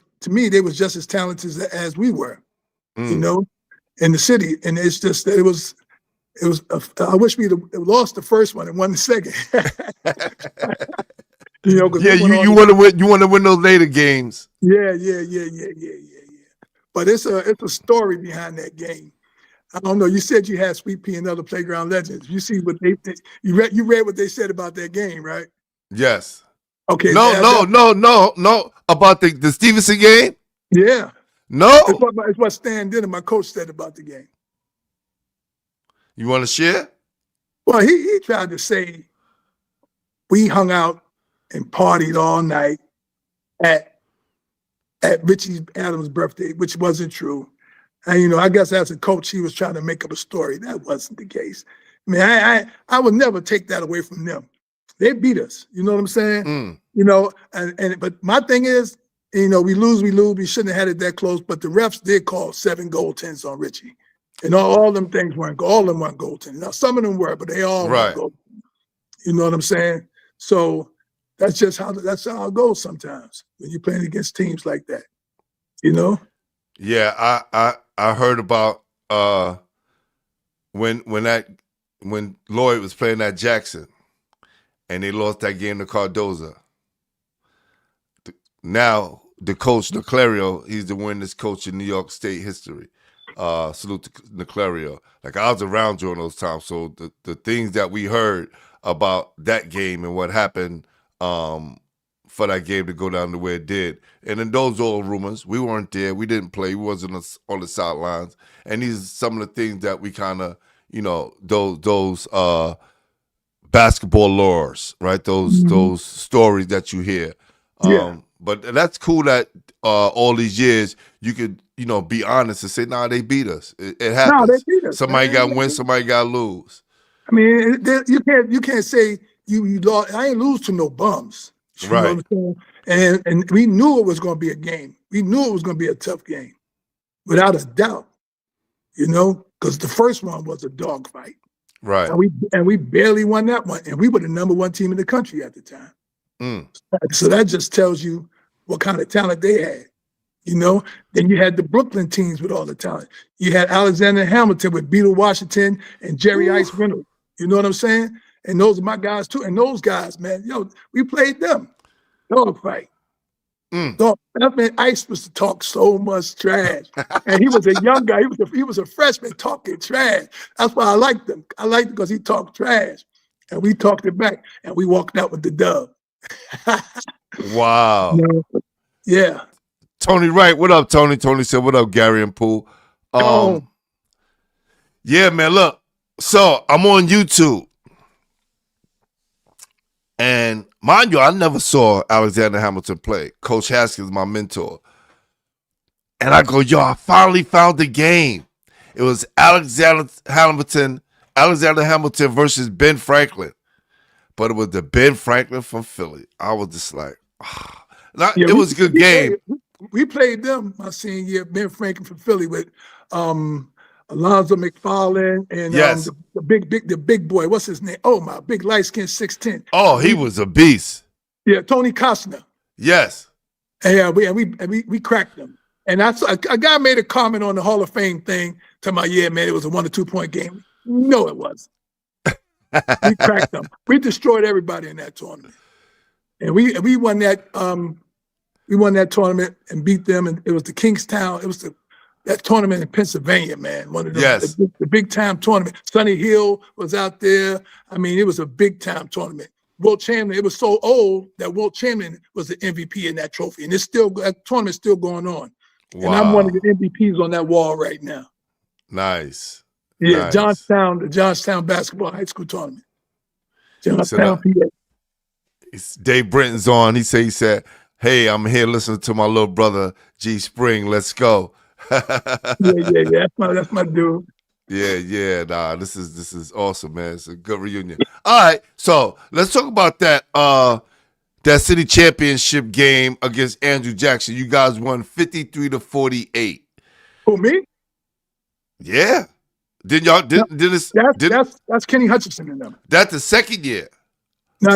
just as talented as we were, in the city. And it's just that it was. I wish we'd have lost the first one and won the second. Yeah, you want to win. You want to win those later games. Yeah. But it's a story behind that game. I don't know. You said you had Sweet Pea and other Playground Legends. You see what you read what they said about that game, right? Yes. Okay. No. About the Stevenson game? Yeah. No. It's what Stan Denham, my coach, said about the game. You want to share? Well, he tried to say we hung out and partied all night at Richie Adams' birthday, which wasn't true. And I guess as a coach, he was trying to make up a story. That wasn't the case. I mean, I would never take that away from them. They beat us. You know what I'm saying? But my thing is, we lose. We shouldn't have had it that close. But the refs did call 7 goaltends on Richie. And all them things weren't, all of them weren't goaltending. Now, some of them were, but they all weren't goaltending. You know what I'm saying? So that's how it goes sometimes when you're playing against teams like that. Yeah, I heard about when Lloyd was playing at Jackson and they lost that game to Cardoza. Now the coach Niclario, he's the winningest coach in New York State history. Salute to Niclario. Like, I was around during those times, so the things that we heard about that game and what happened for that game to go down the way it did, and then those old rumors, we weren't there, we didn't play, we wasn't on the sidelines, and these are some of the things that we kind of, those basketball lures, right? Those stories that you hear. But that's cool that all these years you could, be honest and say, nah, they beat us. It happens. No, they beat us. Somebody got to win, somebody got to lose. I mean, you can't say you lost. I ain't lose to no bums. You know what I'm saying? And we knew it was going to be a game. We knew it was going to be a tough game, without a doubt. you know, because the first one was a dogfight. Right. And we barely won that one. And we were the number one team in the country at the time. Mm. So that just tells you what kind of talent they had. You know, then you had the Brooklyn teams with all the talent. You had Alexander Hamilton with Beetle Washington and Jerry Ice Reynolds. You know what I'm saying? And those are my guys too. And those guys, man, we played them. Dogfight. Dog. That man Ice was to talk so much trash. And he was a young guy. He was a freshman talking trash. That's why I liked him. I liked him because he talked trash. And we talked it back. And we walked out with the dub. Wow. Yeah. Tony Wright, what up, Tony? Tony said, what up, Gary and Pooh? Yeah, man, look. So I'm on YouTube. And mind you, I never saw Alexander Hamilton play. Coach Haskins, my mentor. And I go, yo, I finally found the game. It was Alexander Hamilton versus Ben Franklin. But it was the Ben Franklin from Philly. I was just like, it was a good game. We played them my senior year, Ben Franklin from Philly with Alonzo McFarlane and the big boy. What's his name? Oh, my big light skinned 6'10". Oh, he was a beast. Yeah, Tony Costner. Yes. And we cracked them. And a guy made a comment on the Hall of Fame thing to my man, it was a 1 or 2 point game. No, it wasn't. We cracked them. We destroyed everybody in that tournament. And we won that tournament and beat them. And it was the Kingstown. It was that tournament in Pennsylvania, man. One of the big time tournament. Sonny Hill was out there. I mean, it was a big time tournament. Wilt Chamberlain, it was so old that Wilt Chamberlain was the MVP in that trophy. And that tournament's still going on. Wow. And I'm one of the MVPs on that wall right now. Nice. Yeah, nice. the Johnstown basketball high school tournament. Johnstown, PA. Dave Brenton's on. He said, hey, I'm here listening to my little brother, G Spring. Let's go. yeah. That's my dude. Yeah. Nah, this is awesome, man. It's a good reunion. All right, so let's talk about that city championship game against Andrew Jackson. You guys won 53-48. Who, me? Yeah. Didn't y'all? That's Kenny Hutchinson and them. That's the second year. No.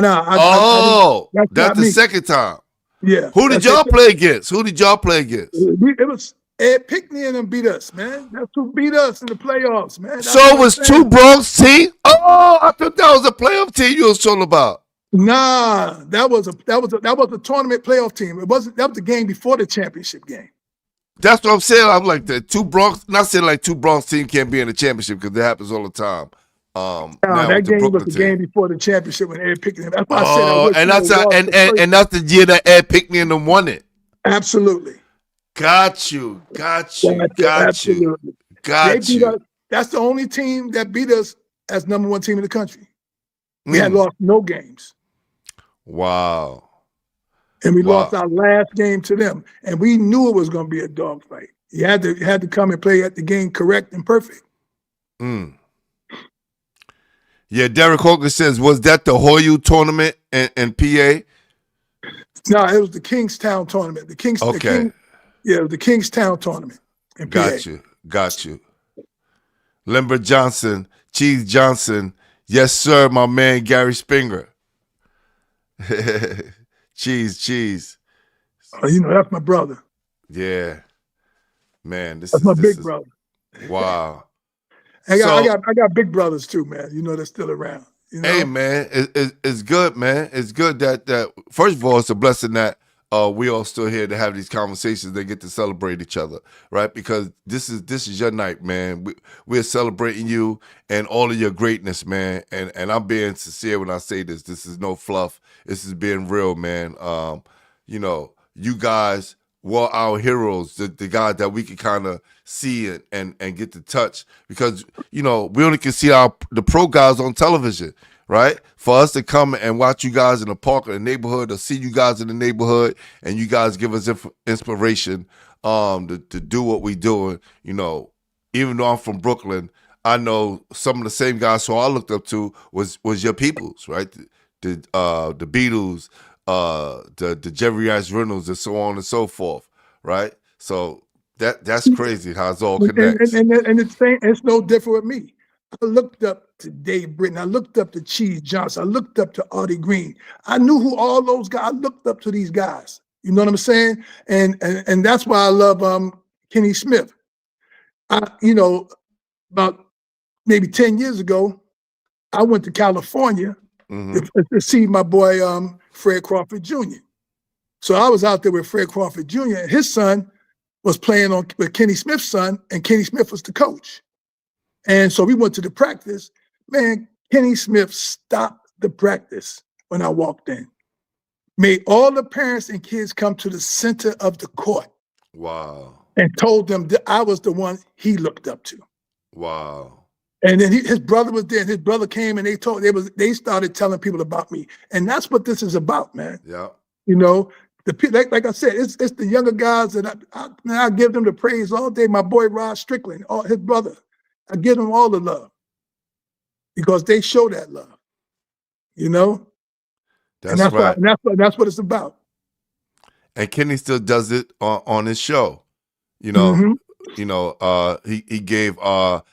That's the second time. Yeah. Who did y'all play against? It was Ed Pickney and them beat us, man. That's who beat us in the playoffs, man. So it was two Bronx team? Oh, I thought that was a playoff team you was talking about. Nah, that was a tournament playoff team. That was the game before the championship game. That's what I'm saying. I'm like the two Bronx, not saying like two Bronx team can't be in the championship because that happens all the time. That game was the game before the championship when Ed Pickney. That's why I said and that's the year that Ed Pickney and them won it. Absolutely. Got you. Absolutely. That's the only team that beat us as number one team in the country. We had lost no games. Wow. And we lost our last game to them. And we knew it was going to be a dogfight. You had to come and play at the game correct and perfect. Yeah, Derek Hogan says, was that the Hoyu tournament in PA? No, it was the Kingstown tournament. The Kingstown tournament in PA. Got you. Limber Johnson, Cheese Johnson, yes, sir, my man Gary Springer. Cheese. Oh, that's my brother. Yeah. Man, that's my big brother. Wow. I got big brothers too, man. They're still around. Hey, man, it's good, man. It's good that first of all, it's a blessing that we all still here to have these conversations. They get to celebrate each other, right? Because this is your night, man. We're celebrating you and all of your greatness, man. And I'm being sincere when I say this. This is no fluff. This is being real, man. You guys were our heroes, the guys that we can kind of see and get to touch, because we only can see the pro guys on television, right? For us to come and watch you guys in the park or the neighborhood, or see you guys in the neighborhood, and you guys give us inspiration to do what we doing. Even though I'm from Brooklyn, I know some of the same guys who I looked up to was your peoples, right? The Beatles, the Jerry Ice Reynolds, and so on and so forth, right? So That's crazy how it's all And connects. it's no different with me. I looked up to Dave Britton. I looked up to Cheese Johnson. I looked up to Artie Green. I knew who all those guys. I looked up to these guys. You know what I'm saying? And that's why I love Kenny Smith. About maybe 10 years ago, I went to California to see my boy Fred Crawford Jr. So I was out there with Fred Crawford Jr. and his son was playing with Kenny Smith's son, and Kenny Smith was the coach. And so we went to the practice. Man, Kenny Smith stopped the practice when I walked in. Made all the parents and kids come to the center of the court. Wow. And told them that I was the one he looked up to. Wow. And then his brother was there, and his brother came and they started telling people about me. And that's what this is about, man. Yeah. You know, like I said, it's the younger guys that I give them the praise all day. My boy Rod Strickland, his brother, I give them all the love because they show that love. You know, That's right. That's what it's about. And Kenny still does it on his show. You know, he gave Alvin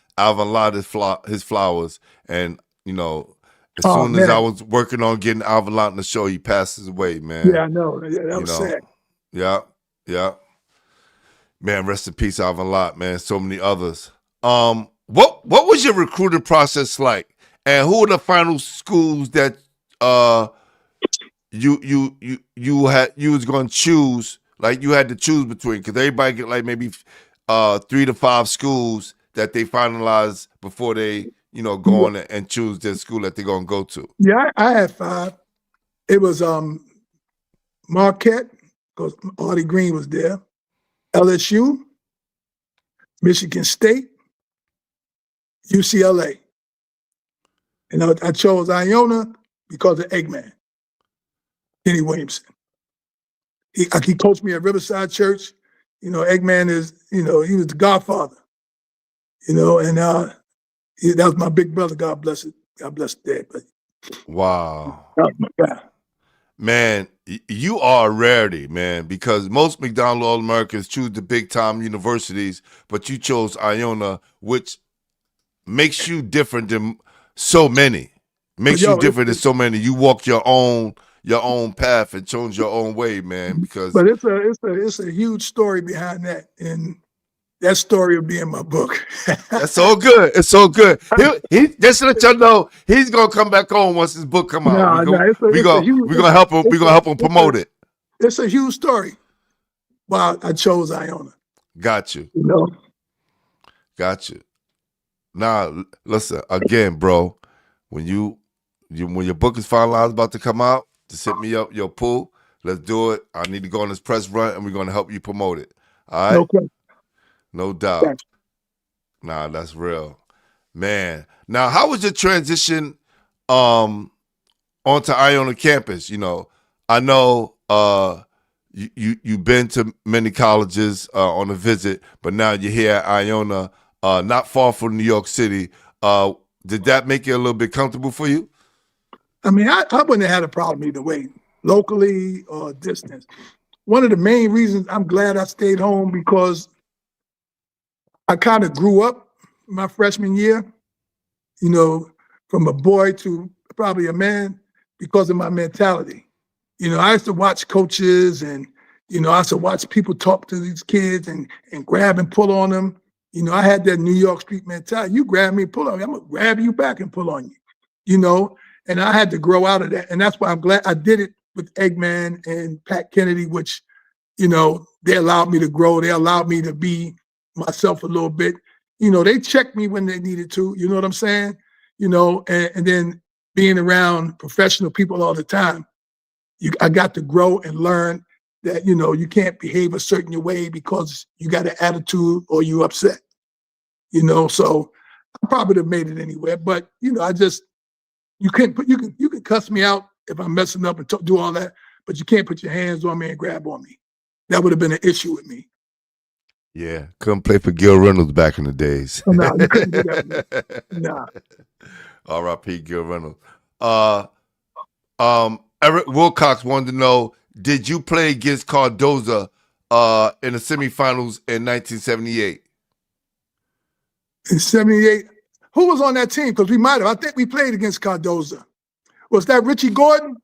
Lott his flowers, and as soon as I was working on getting Alvin Lott on the show, he passes away, man. Yeah, I know. Yeah, that was sad. Yeah. Man, rest in peace, Alvin Lott, man. So many others. What was your recruiting process like? And who were the final schools that you was going to choose? Like you had to choose between, because everybody get like maybe 3 to 5 schools that they finalize before they go on and choose their school that they're gonna go to. Yeah, I had 5. It was Marquette, because Artie Green was there, LSU, Michigan State, UCLA. And I chose Iona because of Eggman, Kenny Williamson. He coached me at Riverside Church. Eggman is, he was the godfather. And that was my big brother. God bless it. God bless the dead. Wow. Oh my God. Man, you are a rarity, man, because most McDonald's All-Americans choose the big-time universities, but you chose Iona, which makes you different than so many. You different than so many. You walk your own path and chose your own way, man. But it's a huge story behind that, and that story will be in my book. That's so good. It's so good. He just to let y'all know he's gonna come back on once his book come out. We're gonna help him. We're gonna help him promote it. It's a huge story. Wow, I chose Iona. Got you. Got you. Now listen again, bro. When your book is finalized about to come out, just hit me up, Pool. Let's do it. I need to go on this press run, and we're gonna help you promote it. All right. Okay. No doubt. Gotcha. Nah, that's real. Man. Now, how was your transition onto Iona campus? I know you've been to many colleges on a visit, but now you're here at Iona, not far from New York City. Did that make it a little bit comfortable for you? I mean, I wouldn't have had a problem either way, locally or distance. One of the main reasons I'm glad I stayed home because I kind of grew up my freshman year, from a boy to probably a man because of my mentality. I used to watch coaches and, I used to watch people talk to these kids and grab and pull on them. I had that New York street mentality. You grab me and pull on me, I'm going to grab you back and pull on you, and I had to grow out of that. And that's why I'm glad I did it with Eggman and Pat Kennedy, which, they allowed me to grow. They allowed me to be myself a little bit. They checked me when they needed to, you know what I'm saying? And then being around professional people all the time, I got to grow and learn that, you can't behave a certain way because you got an attitude or you upset, so I probably have made it anywhere, but, you can cuss me out if I'm messing up and do all that, but you can't put your hands on me and grab on me. That would have been an issue with me. Yeah, couldn't play for Gil Reynolds back in the days. Oh, no, you couldn't do that. Nah. R.I.P. Gil Reynolds. Eric Wilcox wanted to know, did you play against Cardoza in the semifinals in 1978? In 78, who was on that team? Because we might have. I think we played against Cardozo. Was that Richie Gordon?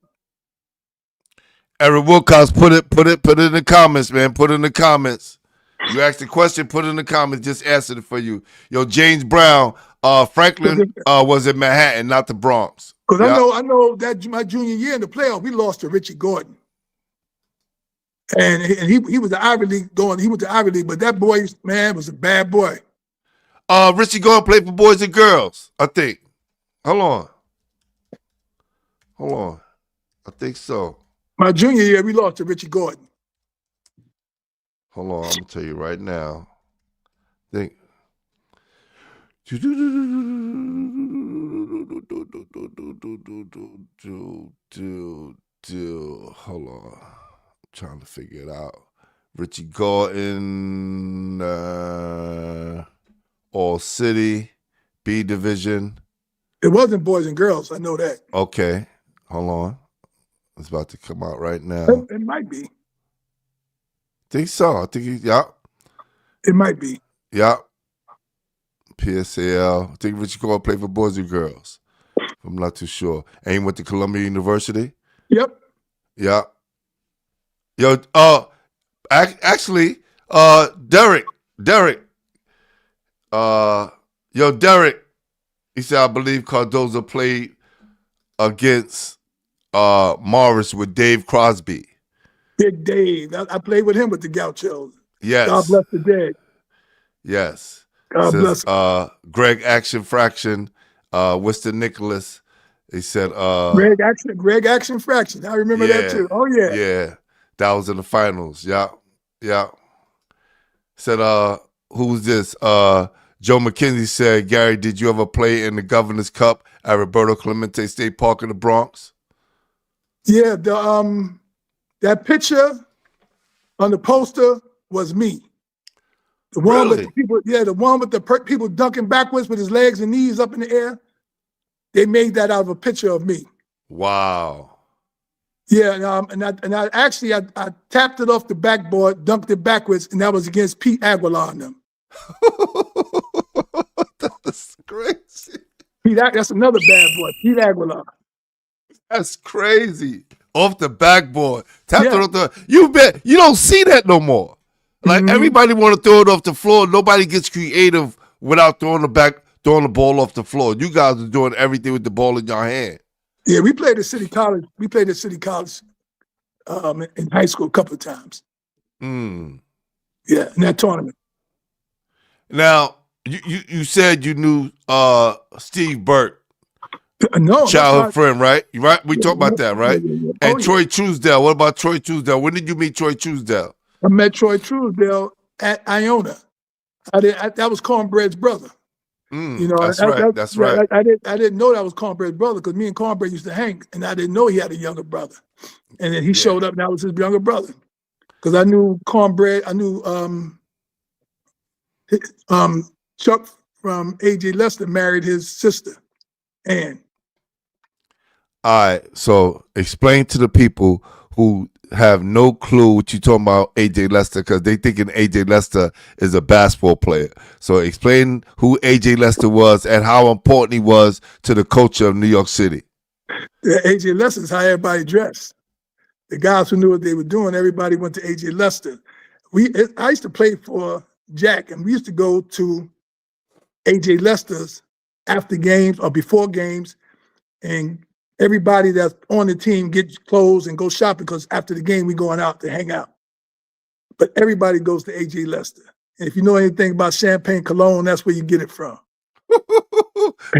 Eric Wilcox, put it in the comments, man. Put it in the comments. You asked the question, put it in the comments. Just answered it for you. Yo, James Brown, Franklin was in Manhattan, not the Bronx. Because I know that my junior year in the playoff, we lost to Richie Gordon. And he was the Ivy League going. He went to Ivy League, but that boy, man, was a bad boy. Richie Gordon played for boys and girls, I think. Hold on. I think so. My junior year, we lost to Richie Gordon. Hold on, I'm gonna tell you right now. Think. Hold on. I'm trying to figure it out. Richie Gordon, All City, B Division. It wasn't boys and girls. I know that. Okay. Hold on. It's about to come out right now. It might be. Think so. I think It might be. Yeah. PSAL. I think Richie Gordon played for boys and girls. I'm not too sure. And he went to Columbia University. Yep. Yeah. Yo, actually, Derek. Derek. He said, I believe Cardozo played against Morris with Dave Crosby. Big Dave. I played with him with the Gauchos. Yes. God bless the dead. Yes. God bless. Greg Action Fraction, Winston Nicholas. He said Greg Action Fraction. I remember that too. Oh yeah. Yeah. That was in the finals. Yeah. Said who's this? Joe McKenzie said, Gary, did you ever play in the Governor's Cup at Roberto Clemente State Park in the Bronx? Yeah, that picture on the poster was me. The one with the people, the one with the people dunking backwards with his legs and knees up in the air. They made that out of a picture of me. Wow. Yeah, and I actually tapped it off the backboard, dunked it backwards, and that was against Pete Aguilar and them. That's crazy. That's another bad boy, Pete Aguilar. That's crazy. Off the backboard. Tapped it off the. You bet. You don't see that no more. Like everybody want to throw it off the floor. Nobody gets creative without throwing the ball off the floor. You guys are doing everything with the ball in your hand. Yeah, we played at City College. We played at City College in high school a couple of times. Yeah, in that tournament. Now, you said you knew Steve Burke. No, childhood friend, right? Right? We talked about that, right? Yeah. And Troy Truesdale. What about Troy Truesdale? When did you meet Troy Truesdale? I met Troy Truesdale at Iona. That was Cornbread's brother. You know, that's right. I didn't know that was Cornbread's brother because me and Cornbread used to hang, and I didn't know he had a younger brother. And then he showed up, and that was his younger brother. Because I knew Cornbread, I knew Chuck from AJ Lester married his sister, Ann. All right, so explain to the people who have no clue what you're talking about AJ Lester because they thinking AJ Lester is a basketball player. So explain who AJ Lester was and how important he was to the culture of New York City. Yeah, AJ Lester is how everybody dressed. The guys who knew what they were doing, everybody went to AJ Lester. I used to play for Jack, and we used to go to AJ Lester's after games or before games, and everybody that's on the team gets clothes and go shopping because after the game we going out to hang out. But everybody goes to AJ Lester. And if you know anything about Champagne Cologne, that's where you get it from.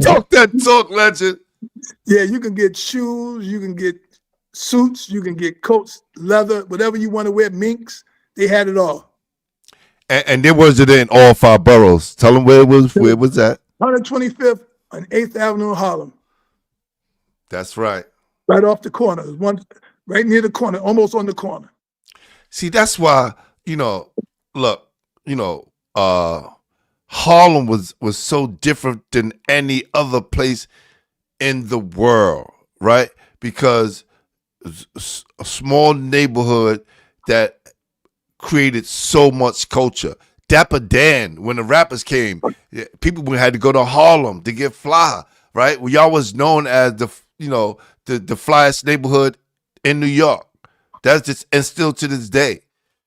Talk that talk, legend. Yeah, you can get shoes, you can get suits, you can get coats, leather, whatever you want to wear, minks. They had it all. And there was it in all 5 boroughs. Tell them where it was. Where was that? 125th on 8th Avenue in Harlem. That's right. Right off the corner. One right near the corner, almost on the corner. See, that's why, look, Harlem was so different than any other place in the world, right? Because a small neighborhood that created so much culture. Dapper Dan, when the rappers came, people had to go to Harlem to get fly, right? We always known as the flyest neighborhood in New York. That's just and still to this day,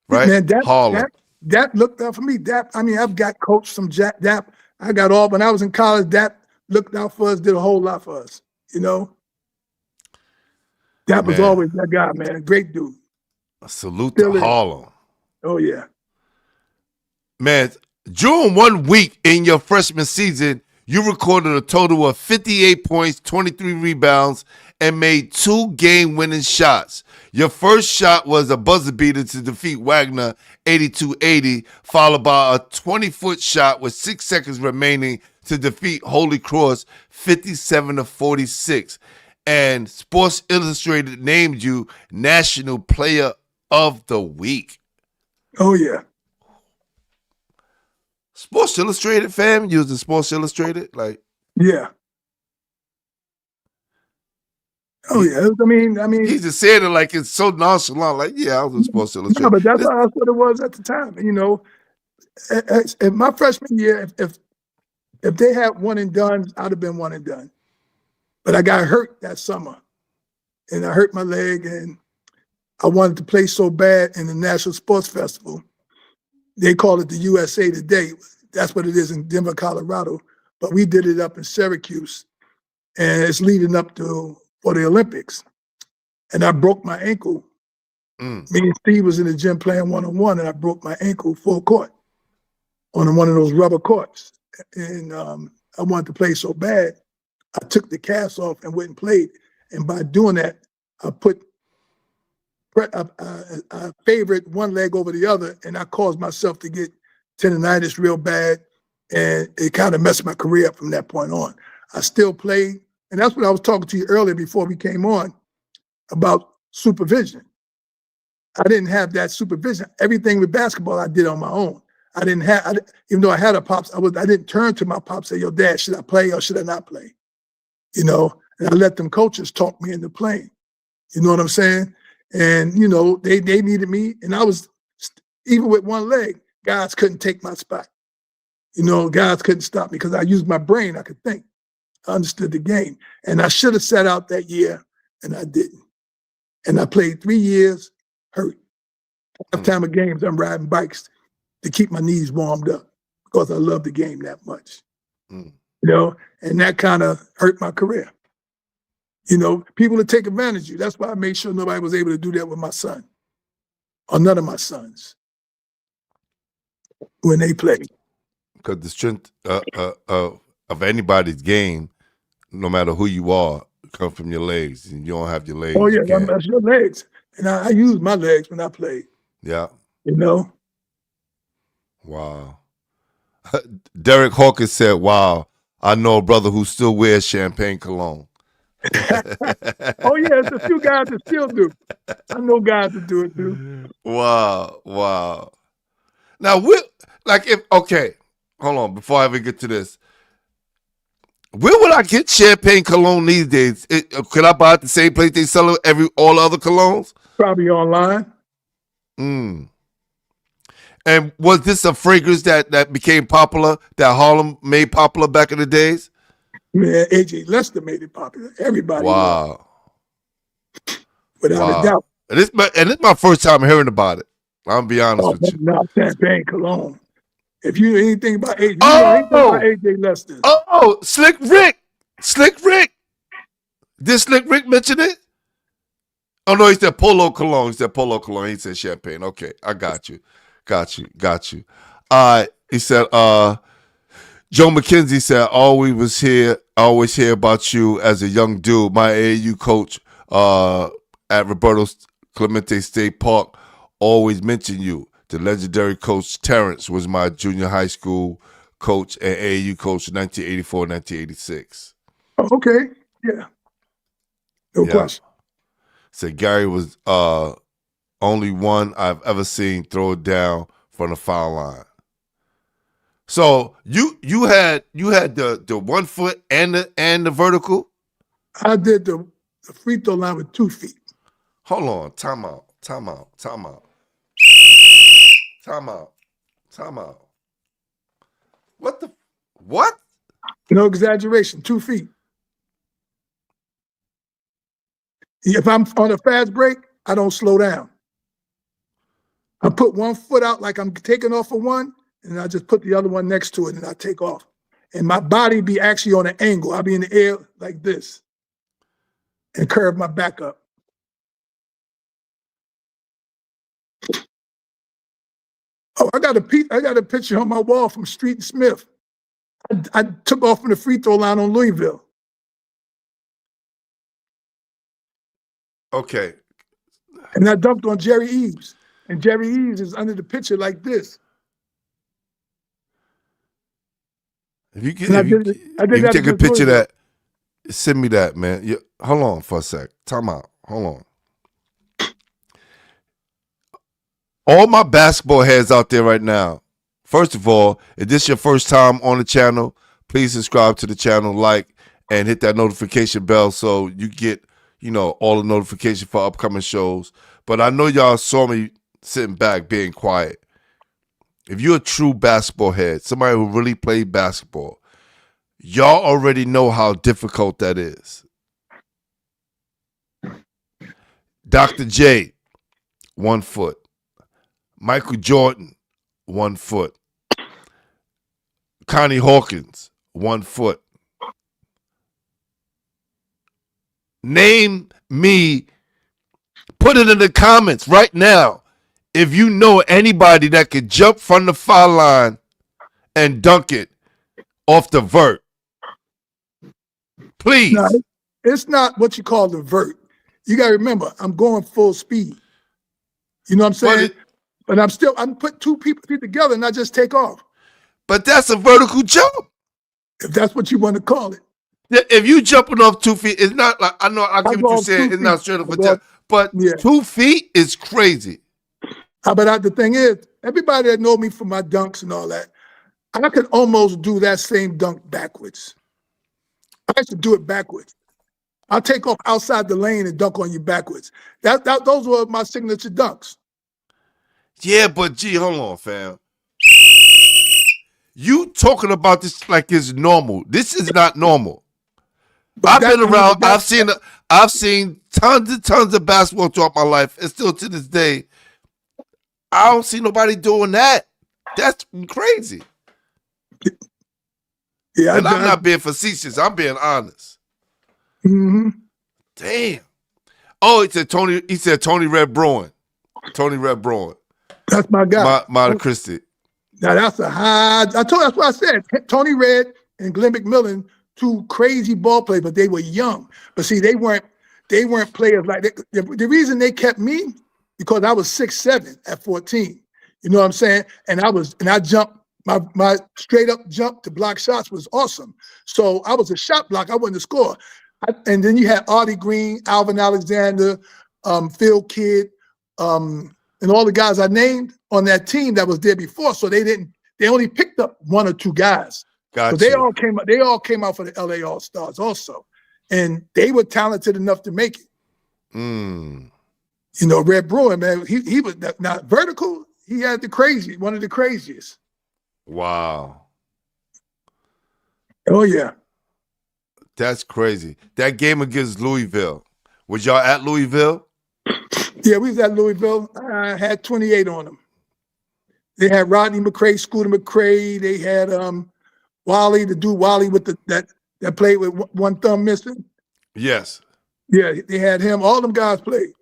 right? Man, Harlem. Dap looked out for me. I've got coached some Dap. I got all when I was in college. Dap looked out for us, did a whole lot for us. Dap was always that guy, man. Great dude. A salute to Harlem. Oh yeah. Man, during 1 week in your freshman season, you recorded a total of 58 points, 23 rebounds, and made 2 game-winning shots. Your first shot was a buzzer beater to defeat Wagner 82-80, followed by a 20-foot shot with 6 seconds remaining to defeat Holy Cross 57-46. And Sports Illustrated named you National Player of the Week. Oh yeah. Sports Illustrated, fam? Using Sports Illustrated? Yeah. Oh yeah. I mean he's just saying it like it's so nonchalant, like, yeah, I was in Sports Illustrated. No, but that's what it was at the time. In my freshman year, if they had one and done, I'd have been one and done. But I got hurt that summer. And I hurt my leg, and I wanted to play so bad in the National Sports Festival. They call it the USA Today. That's what it is in Denver, Colorado. But we did it up in Syracuse, and it's leading up for the Olympics. And I broke my ankle. Me and Steve was in the gym playing one-on-one, and I broke my ankle full court on one of those rubber courts. And I wanted to play so bad, I took the cast off and went and played. And by doing that, I favored one leg over the other, and I caused myself to get tendonitis real bad, and it kind of messed my career up from that point on. I still played, and that's what I was talking to you earlier before we came on about supervision. I didn't have that supervision. Everything with basketball I did on my own. Even though I had a pops, I didn't turn to my pops and say, "Yo, Dad, should I play or should I not play?" And I let them coaches talk me into playing. You know what I'm saying? And, they needed me. And I was, even with one leg, guys couldn't take my spot. Guys couldn't stop me because I used my brain. I could think. I understood the game. And I should have sat out that year, and I didn't. And I played 3 years, hurt. Half time of games, I'm riding bikes to keep my knees warmed up because I love the game that much. And that kind of hurt my career. People that take advantage of you. That's why I made sure nobody was able to do that with my son or none of my sons when they play. Because the strength of anybody's game, no matter who you are, comes from your legs. And you don't have your legs. Oh, yeah, that's your legs. And I used my legs when I played. Yeah. Wow. Derek Hawkins said, "Wow, I know a brother who still wears champagne cologne." Oh yeah, it's a few guys that still do. I know guys that do it too. Wow. Now, hold on, before I even get to this, where would I get champagne cologne these days? Could I buy it at the same place they sell all other colognes? Probably online. And was this a fragrance that became popular, that Harlem made popular back in the days? Man, AJ Lester made it popular. Everybody. Wow. Without a doubt. And it's my first time hearing about it. I'm gonna be honest with you. Not champagne cologne. If you know anything about AJ, you know anything about AJ Lester. Oh, Slick Rick. Did Slick Rick mention it? Oh no, he said Polo Cologne. He said champagne. Okay, I got you. He said, Joe McKenzie said, always hear about you as a young dude. My AAU coach at Roberto Clemente State Park always mentioned you. The legendary coach Terrence was my junior high school coach and AAU coach in 1984, 1986. Oh, okay. Yeah. No question. Said Gary was only one I've ever seen throw it down from the foul line. So you had the 1 foot and the vertical? I did the free throw line with 2 feet. Hold on, time out. Time out. Time out. What? No exaggeration, 2 feet. If I'm on a fast break, I don't slow down. I put one foot out like I'm taking off of one, and I just put the other one next to it, and I take off. And my body be actually on an angle. I'll be in the air like this and curve my back up. Oh, I got a picture on my wall from Street and Smith. I took off from the free throw line on Louisville. Okay. And I dunked on Jerry Eves. And Jerry Eves is under the picture like this. If you And I did that take a against picture of Louisville. that, send me that, man. Hold on for a sec. Time out. Hold on. All my basketball heads out there right now, first of all, if this is your first time on the channel, please subscribe to the channel, like, and hit that notification bell so you get, all the notifications for upcoming shows. But I know y'all saw me sitting back being quiet. If you're a true basketball head, somebody who really played basketball, y'all already know how difficult that is. Dr. J, 1 foot. Michael Jordan, 1 foot. Connie Hawkins, 1 foot. Name me, put it in the comments right now if you know anybody that could jump from the foul line and dunk it off the vert. Please. No, it's not what you call the vert. You got to remember, I'm going full speed. You know what I'm saying? But I'm put two people together and I just take off. But that's a vertical jump. If that's what you want to call it. If you jumping off 2 feet, it's not like, I get what you're saying, it's not straight up a jump. But 2 feet is crazy. But the thing is, everybody that know me for my dunks and all that, I could almost do that same dunk backwards. I used to do it backwards. I'll take off outside the lane and dunk on you backwards. Those were my signature dunks. Yeah, but gee, hold on, fam. You talking about this like it's normal. This is not normal. I've been around. I've seen tons of basketball throughout my life, and still to this day, I don't see nobody doing that. That's crazy. Yeah, and I'm not being facetious. I'm being honest. Mm-hmm. Damn. Oh, he said Tony Red Bruin. Tony Red Bruin. That's my guy. Monte Cristi. Now that's a high. That's what I said. Tony Red and Glenn McMillan, 2 crazy ball players, but they were young. But see, they weren't players like that. The reason they kept me because I was 6'7" at 14. You know what I'm saying? And I jumped. My straight up jump to block shots was awesome. So I was a shot block. I wasn't a scorer. And then you had Artie Green, Alvin Alexander, Phil Kidd, and all the guys I named on that team that was there before. So they only picked up 1 or 2 guys. Gotcha. But they all came out for the LA All-Stars also. And they were talented enough to make it. Mm. Red Bruin, man, he was not vertical. He had one of the craziest. Wow. Oh, yeah. That's crazy. That game against Louisville. Was y'all at Louisville? Yeah, we was at Louisville. I had 28 on them. They had Rodney McCray, Scooter McCray. They had Wally, the dude Wally with that played with one thumb missing. Yes. Yeah, they had him. All them guys played.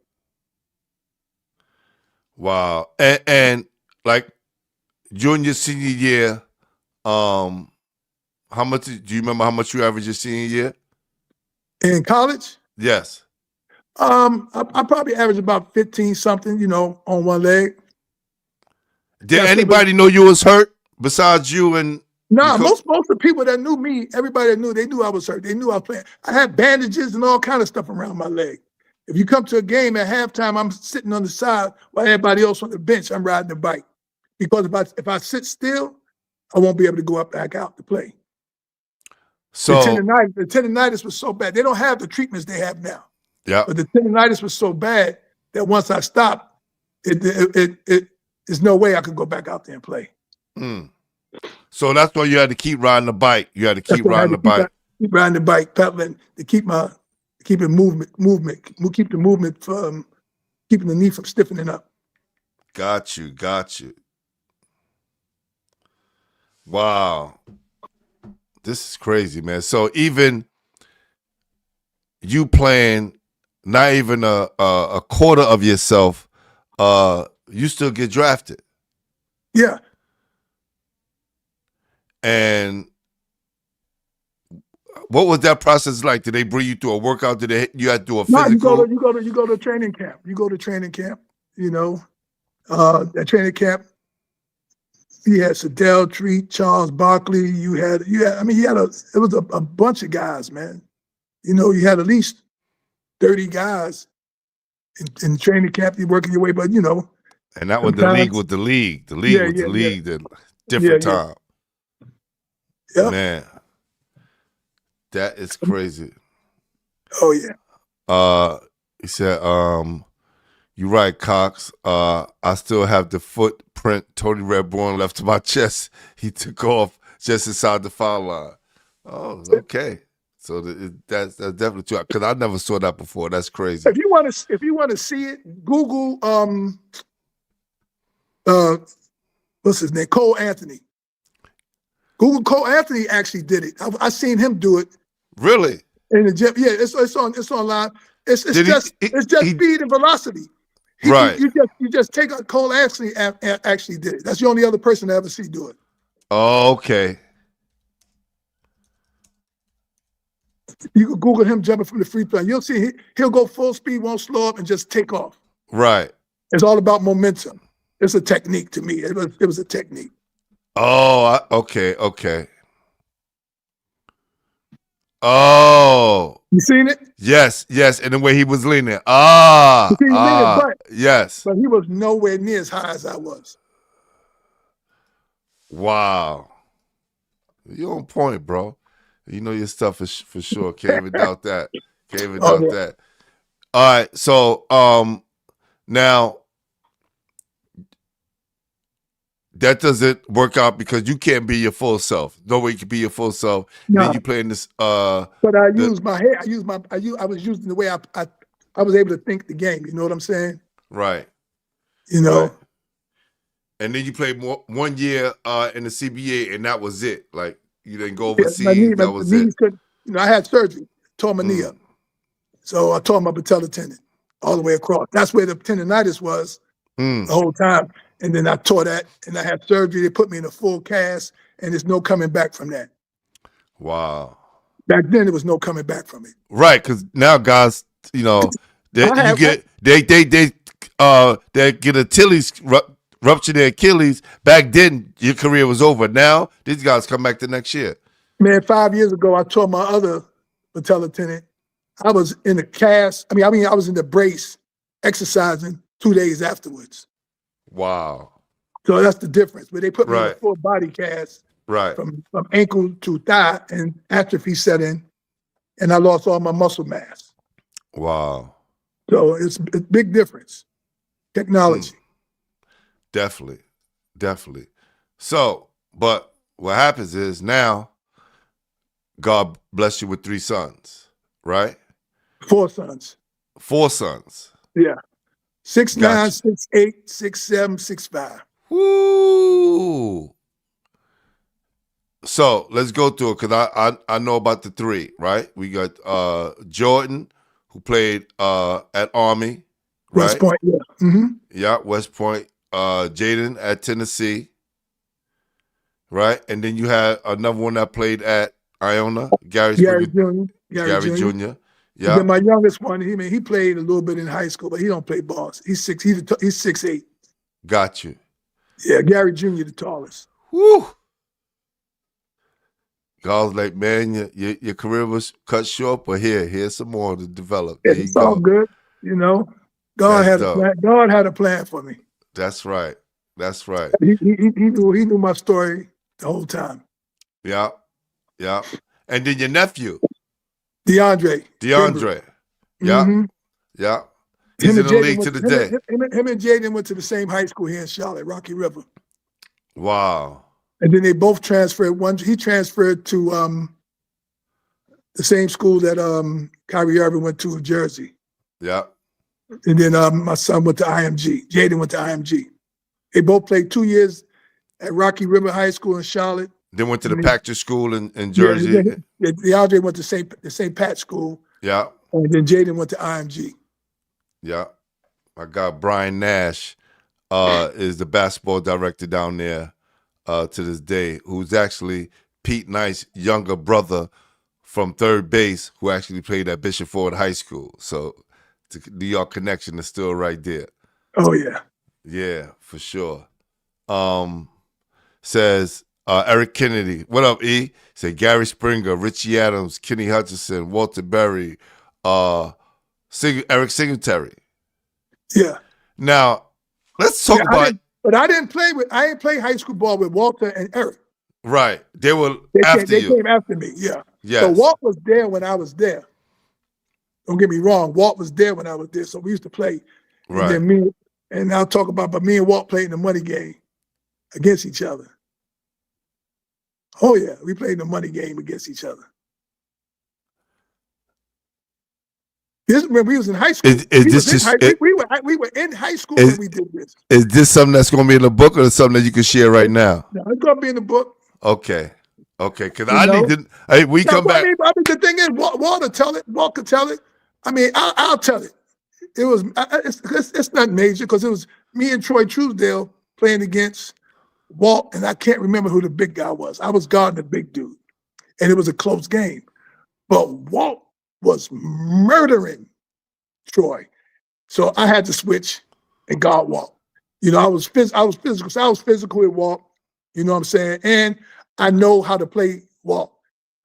Wow. And like junior, senior year, how much do you remember how much you averaged your senior year? In college? Yes. I probably averaged about 15 something, on one leg. Did anybody know you was hurt besides you and? Nah, most of the people that knew me, everybody that knew, they knew I was hurt. They knew I was playing. I had bandages and all kind of stuff around my leg. If you come to a game at halftime, I'm sitting on the side while everybody else on the bench, I'm riding the bike. Because if I sit still, I won't be able to go back out to play. So the tendonitis was so bad. They don't have the treatments they have now. Yeah. But the tendonitis was so bad that once I stopped, it there's no way I could go back out there and play. Mm. So that's why you had to keep riding the bike. You had to keep That's why I had riding the to bike. keep riding the bike, pedaling to keep keep the movement from keeping the knee from stiffening up. Got you. Wow. This is crazy, man. So even you playing not even a quarter of yourself, you still get drafted. Yeah. And what was that process like? Did they bring you through a workout? You had to do a physical? No, you go to training camp. You go to training camp, you know. That training camp, you had Sedell Treat, Charles Barkley, it was a bunch of guys, man. You know, you had at least 30 guys in training camp, you're working your way, but you know. And that was the league with the league. The league with the league, the different time. Yeah. Man, that is crazy. Oh yeah. He said, you're right, Cox. I still have the footprint Tony Redborn left to my chest. He took off just inside the foul line. Oh, okay. So that's definitely true. Because I never saw that before. That's crazy. If you want to see it, Google what's his name? Cole Anthony. Google Cole Anthony actually did it. I seen him do it. Really? In the gym. Yeah, it's online. It's just speed and velocity. Right. You just take a Cole Anthony actually did it. That's the only other person I ever see do it. Oh, okay. You can Google him jumping from the free throw. You'll see he'll go full speed, won't slow up, and just take off. Right. It's all about momentum. It's a technique to me. It was a technique. Oh, okay. Oh. You seen it? Yes. And the way he was leaning. Yes. But he was nowhere near as high as I was. Wow. You're on point, bro. You know your stuff is for sure. Can't even doubt that. That. All right. So now that doesn't work out because you can't be your full self. No way you can be your full self. No. Then you playing this but I used my head. I was using the way I was able to think the game. You know what I'm saying? Right. You know. Right. And then you played 1 year in the CBA, and that was it. Like you didn't go overseas. That was it. I had surgery, tore my knee up, so I tore my patellar tendon all the way across. That's where the tendonitis was the whole time. And then I tore that, and I had surgery. They put me in a full cast, and there's no coming back from that. Wow. Back then, there was no coming back from it. Right, because now guys, you know, they get Achilles rupture their Achilles. Back then, your career was over. Now these guys come back the next year. Man, 5 years ago, I tore my other patellar tendon. I was in the cast. I was in the brace, exercising 2 days afterwards. Wow. So that's the difference. But they put me in a Right. full body cast. Right. From ankle to thigh, and atrophy set in, and I lost all my muscle mass. Wow. So it's a big difference. Technology. Definitely. So, but what happens is now, God bless you with 3 sons, right? 4 sons. 4 sons. Yeah. 6'9", Gotcha. 6'8", 6'7", 6'5". Woo! So let's go through it because I know about the 3, right? We got Jordan, who played at Army, right? West Point, yeah. Mm-hmm. Yeah, West Point. Jaden at Tennessee, right? And then you had another one that played at Iona, Gary Springer. Gary Jr. Yeah. And then my youngest one, he played a little bit in high school, but he don't play balls. He's 6'8". Got you. Yeah, Gary Jr. the tallest. Woo! I was like, man, your career was cut short, but here's some more to develop. There It's all good, you know. God had a plan for me. That's right. He knew my story the whole time. Yeah. And then your nephew, DeAndre. Yeah. Mm-hmm. Yeah. He's Him in and the league Jaden to went. the day. Him and Jaden went to the same high school here in Charlotte, Rocky River, Wow. and then they both transferred. He transferred to the same school that Kyrie Irving went to in Jersey, Yeah. and then my son went to IMG. Jaden went to IMG. They both played 2 years at Rocky River High School in Charlotte. Then went to the And then- Patriot School in Jersey. Yeah, DeAndre went to St. Pat School, Yeah. and then Jaden went to IMG. Yeah. My guy Brian Nash is the basketball director down there to this day, who's actually Pete Knight's younger brother from third base, who actually played at Bishop Ford High School. So the New York connection is still right there. Oh yeah. Yeah, for sure. Says Eric Kennedy. What up, E? Say Gary Springer, Richie Adams, Kenny Hutchinson, Walter Berry, Eric Singletary. Yeah. Now, let's talk about. I didn't play high school ball with Walter and Eric. Right. They were They after you. came after me. Yeah. Yes. So Walt was there when I was there. Don't get me wrong. Walt was there when I was there. So we used to play. And Right. then I'll talk about, but me and Walt played in the money game against each other. Oh yeah, we played the money game against each other. This when we was in high school. We were in high school when we did this. Is this something that's going to be in the book, or something that you can share right now? No, it's gonna be in the book. Okay. Because You know? need to. Hey, we come back. I mean, the thing is, Walt could tell it. Walt could tell it. I mean, I'll tell it. It was. It's not major because it was me and Troy Truesdale playing against Walt, and I can't remember who the big guy was. I was guarding the big dude, and it was a close game. But Walt was murdering Troy, so I had to switch and guard Walt. You know, I was physical. So I was physical with Walt. You know what I'm saying? And I know how to play Walt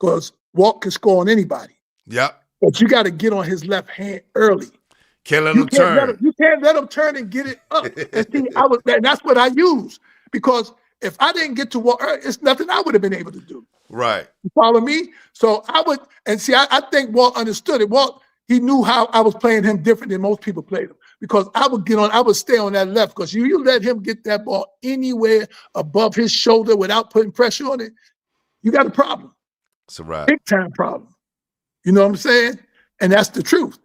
because Walt can score on anybody. Yep. But you got to get on his left hand early. Can't let him turn. You can't let him turn and get it up. And see, that's what I use because if I didn't get to Walt, it's nothing I would have been able to do. Right. You follow me? So I would, and see, I think Walt understood it. Walt, he knew how I was playing him different than most people played him because I would stay on that left because you let him get that ball anywhere above his shoulder without putting pressure on it, you got a problem. It's a wrap. Big time problem. You know what I'm saying? And that's the truth.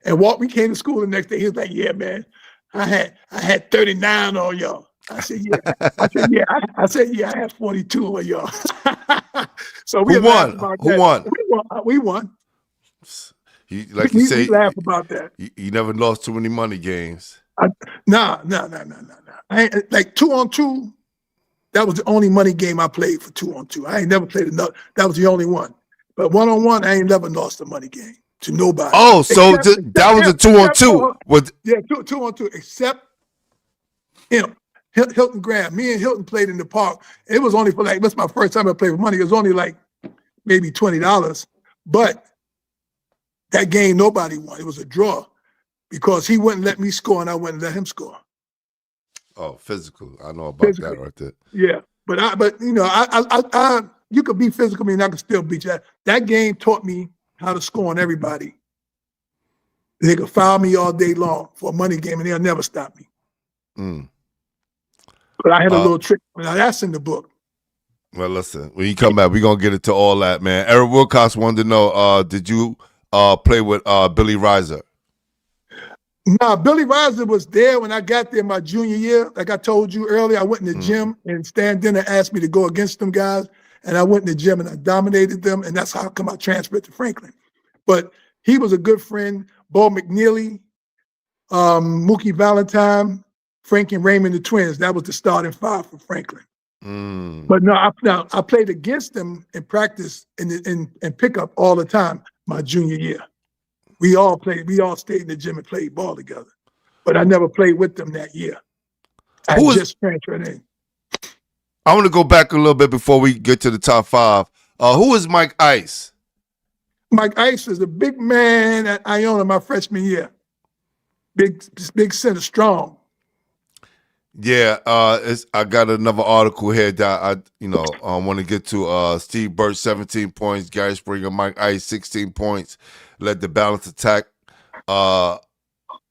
And Walt, we came to school the next day. He was like, "Yeah, man, I had 39 on y'all." I said, "Yeah." I said, "Yeah, I had 42 on y'all." So we Who won? Who won? We won. Like you say, we laugh about that. You never lost too many money games. No. Like 2-on-2. That was the only money game I played for 2-on-2. I ain't never played another. That was the only one. But 1-on-1, I ain't never lost a money game to nobody. Oh, so that was a 2-on-2. Yeah, 2-on-2, except him, Hilton Graham. Me and Hilton played in the park. It was only for that's my first time I played with money. It was only like maybe $20. But that game, nobody won. It was a draw because he wouldn't let me score and I wouldn't let him score. Oh, physical. I know about that right there. Yeah, but you know, I you could be physical, and I could still beat you. That game taught me how to score on everybody. They could foul me all day long for a money game, and they'll never stop me. Mm. But I had a little trick. Now that's in the book. Well, listen, when you come back, we're gonna get into all that, man. Eric Wilcox wanted to know, did you play with Billy Reiser? No, Billy Reiser was there when I got there my junior year. Like I told you earlier, I went in the gym and Stan Dinner asked me to go against them guys. And I went in the gym and I dominated them. And that's how come I transferred to Franklin. But he was a good friend. Bo McNeely, Mookie Valentine, Frank and Raymond, the twins. That was the starting five for Franklin. But no, I played against them in practice and pickup all the time my junior year. We all stayed in the gym and played ball together. But I never played with them that year. I just transferred in. I want to go back a little bit before we get to the top five. Who is Mike Ice? Mike Ice is a big man at Iona my freshman year. Big center, strong. Yeah, I got another article here that I want to get to. Steve Birch, 17 points. Gary Springer, Mike Ice, 16 points. Led the balanced attack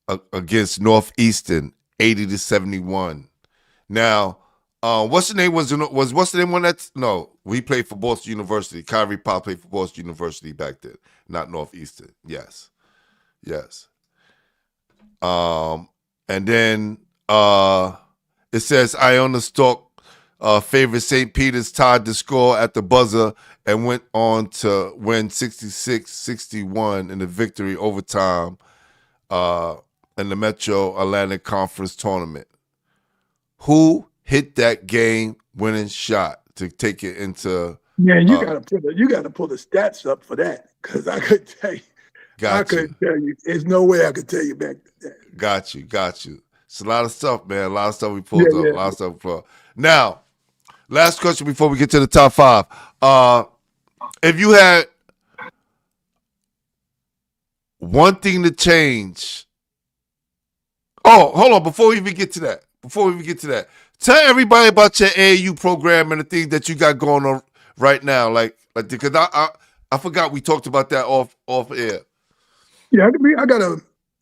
against Northeastern, 80-71. Now, what's the name was what's the name on that? No, we played for Boston University. Kyrie Pop played for Boston University back then, not Northeastern. Yes. And then it says Iona Stork favorite St. Peter's tied the score at the buzzer and went on to win 66-61 in the victory overtime in the Metro Atlantic Conference tournament. Who hit that game-winning shot to take it into? Man, you gotta pull the stats up for that, because I could tell you. I couldn't tell you. There's no way I could tell you back then. Got you. It's a lot of stuff, man. A lot of stuff we pulled up. A lot of stuff we pulled up. Now, last question before we get to the top five. If you had one thing to change. Oh, hold on. Before we even get to that, tell everybody about your AAU program and the things that you got going on right now. Like because I forgot we talked about that off air. Yeah,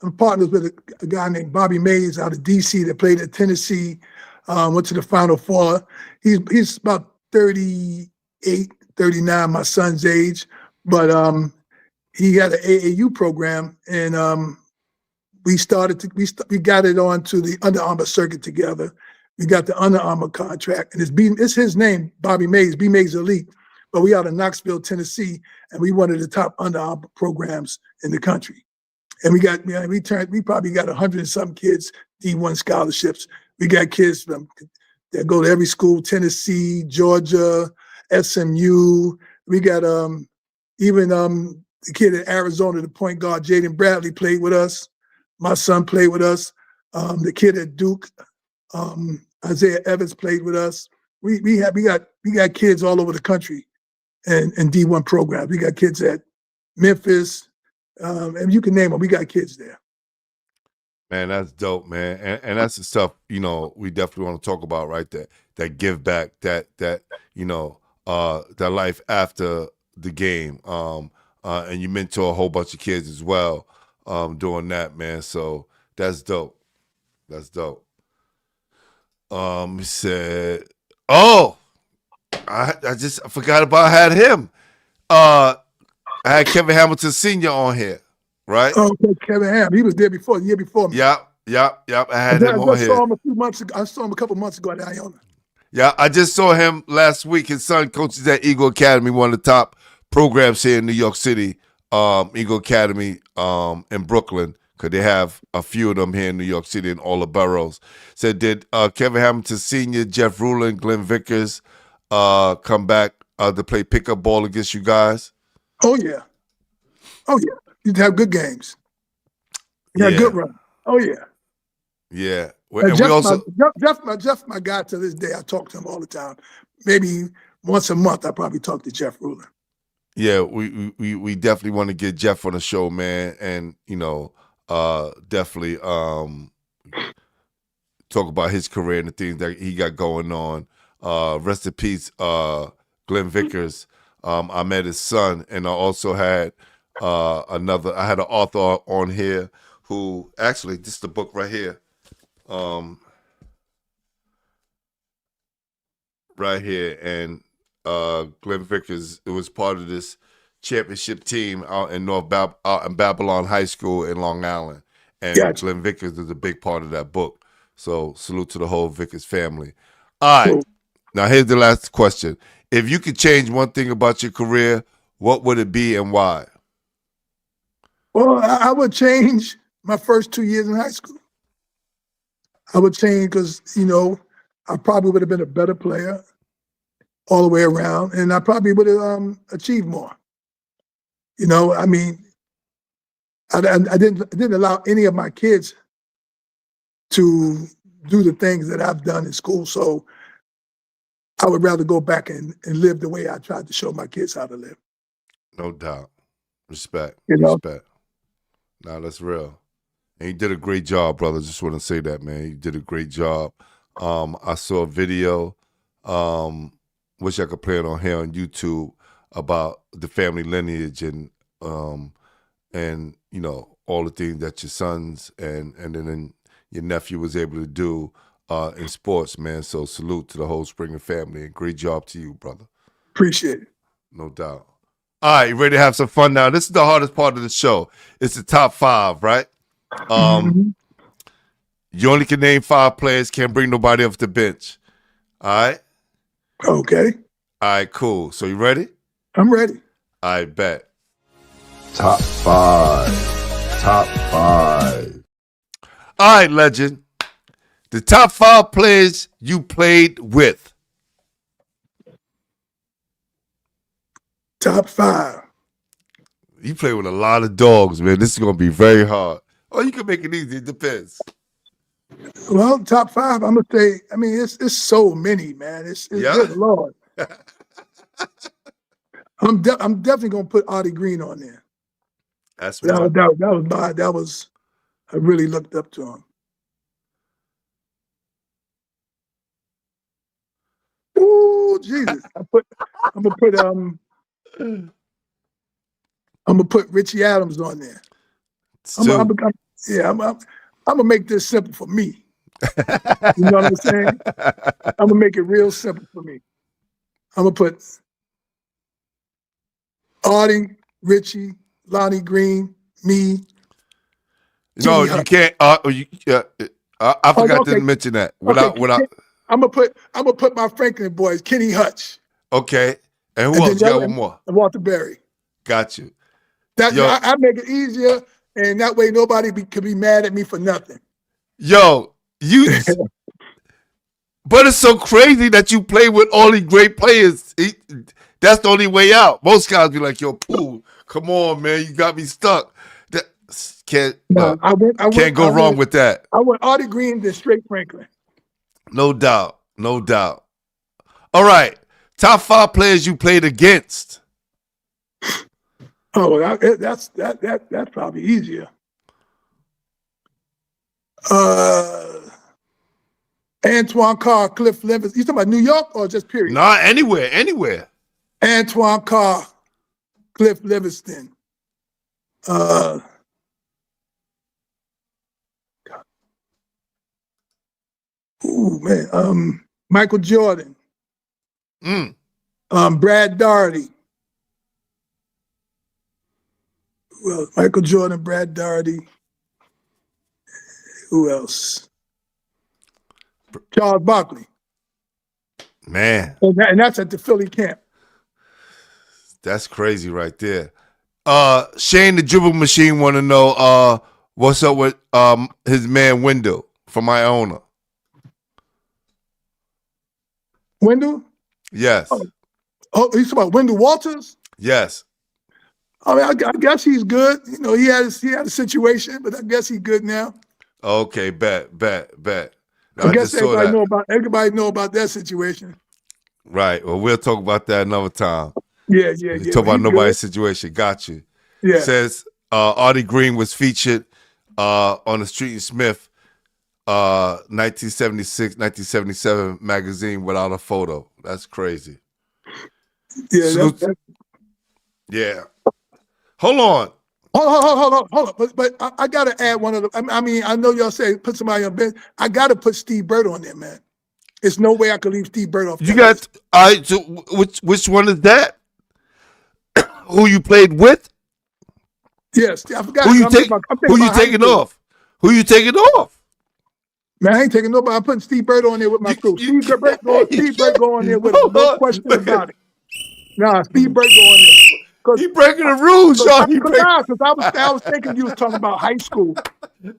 I'm partners with a guy named Bobby Mays out of D.C. that played at Tennessee, went to the Final Four. He's about 38, 39, my son's age, but he had an AAU program, and we got it onto the Under Armour circuit together. We got the Under Armour contract, and it's his name, Bobby Mays, B Mays Elite. But we out of Knoxville, Tennessee, and we one of the top Under Armour programs in the country. And we probably got 100 and some kids, D1 scholarships. We got kids that go to every school, Tennessee, Georgia, SMU. We got even the kid in Arizona, the point guard, Jaden Bradley, played with us. My son played with us. The kid at Duke, Isaiah Evans, played with us. We got kids all over the country and D1 programs. We got kids at Memphis, and you can name them. We got kids there. Man, that's dope, man, and that's the stuff we definitely want to talk about, right? That give back, that that life after the game, and you mentor a whole bunch of kids as well, doing that, man. So that's dope. He said, "Oh, I forgot about I had him. I had Kevin Hamilton Sr. on here, right? Oh, okay, Kevin Ham. He was there the year before me. Yep. I had him on here. Saw him a few months ago. I saw him a couple months ago at Iona. Yeah, I just saw him last week. His son coaches at Eagle Academy, one of the top programs here in New York City. Eagle Academy in Brooklyn, because they have a few of them here in New York City in all the boroughs. Said, did Kevin Hamilton Sr., Jeff Rulin, Glenn Vickers come back to play pickup ball against you guys? Oh, yeah. You'd have good games. You had good run. Oh, yeah. Yeah. And Jeff, my guy to this day. I talk to him all the time. Maybe once a month, I probably talk to Jeff Rulin. Yeah, we definitely want to get Jeff on the show, man, and definitely talk about his career and the things that he got going on. Rest in peace, Glenn Vickers. I met his son, and I also had I had an author on here who actually, this is the book right here. Right here, and Glenn Vickers, it was part of this championship team out in Babylon High School in Long Island, and Gotcha. Glenn Vickers is a big part of that book. So salute to the whole Vickers family. All right, Cool. Now here's the last question: if you could change one thing about your career, what would it be and why? Well, I would change my first 2 years in high school. I would change because, I probably would have been a better player all the way around, and I probably would have achieved more. I didn't allow any of my kids to do the things that I've done in school, so I would rather go back and live the way I tried to show my kids how to live. No doubt. Respect. You know? Respect. Nah, that's real. And you did a great job, brother. Just want to say that, man. You did a great job. I saw a video, wish I could play it on here on YouTube, about the family lineage and all the things that your sons and then your nephew was able to do in sports, man. So salute to the whole Springer family and great job to you, brother. Appreciate it. No doubt. All right, you ready to have some fun now? This is the hardest part of the show. It's the top 5, right? You only can name 5 players, can't bring nobody off the bench. All right? Okay. All right, cool. So you ready? I'm ready. I bet. Top 5. Top 5. All right, legend. The top 5 players you played with. Top 5. You play with a lot of dogs, man. This is going to be very hard. Oh, you can make it easy. It depends. Well, top 5, I'm gonna say. I mean, it's so many, man. It's good Lord. I'm definitely gonna put Artie Green on there. That's That was I really looked up to him. Ooh, Jesus! I'm gonna put Richie Adams on there. I'm gonna make this simple for me. You know what I'm saying? I'm gonna make it real simple for me. I'm gonna put Artie, Richie, Lonnie Green, me. No, you can't. I forgot to mention that. Without. I'm gonna put my Franklin boys, Kenny Hutch. Okay, and who else? You got one more. Walter Berry. Got you. I make it easier, and that way nobody can be mad at me for nothing. Yo, but it's so crazy that you play with all these great players. That's the only way out. Most guys be like, yo, Pooh, come on, man, you got me stuck. Can't go wrong with that. I went Artie Green to straight Franklin. No doubt. No doubt. All right. Top 5 players you played against. Oh, that's probably easier. Antoine Carr, Cliff Livingston. You talking about New York or just period? Nah, anywhere. Antoine Carr, Cliff Livingston. Ooh, man. Michael Jordan. Brad Daugherty. Well, Michael Jordan, Brad Daugherty. Who else? Charles Barkley. Man. And that's at the Philly camp. That's crazy right there. Shane the Dribble Machine want to know what's up with his man Wendell from Iona. Wendell? Yes. Oh, you talking about Wendell Walters? Yes. I mean, I guess he's good. You know, he had a situation, but I guess he's good now. Okay, bet. I guess everybody know about that situation. Right. Well, we'll talk about that another time. Yeah. Talk about nobody's situation. Got you. Yeah. Says Artie Green was featured on the Street and Smith 1976, 1977 magazine without a photo. That's crazy. Yeah. Yeah. Hold on. Hold on. But I got to add one of them. I mean, I know y'all say put somebody on bench. I got to put Steve Bird on there, man. There's no way I could leave Steve Bird off. You got so which one is that? Who you played with? Yes, I forgot. Who you taking off? Who you taking off? Man, I ain't taking nobody. I'm putting Steve Bird on there with my crew. Steve Bird go on there with him. No question about it. Nah, Steve Bird go on there. He breaking the rules, y'all. Because I was thinking you was talking about high school. No,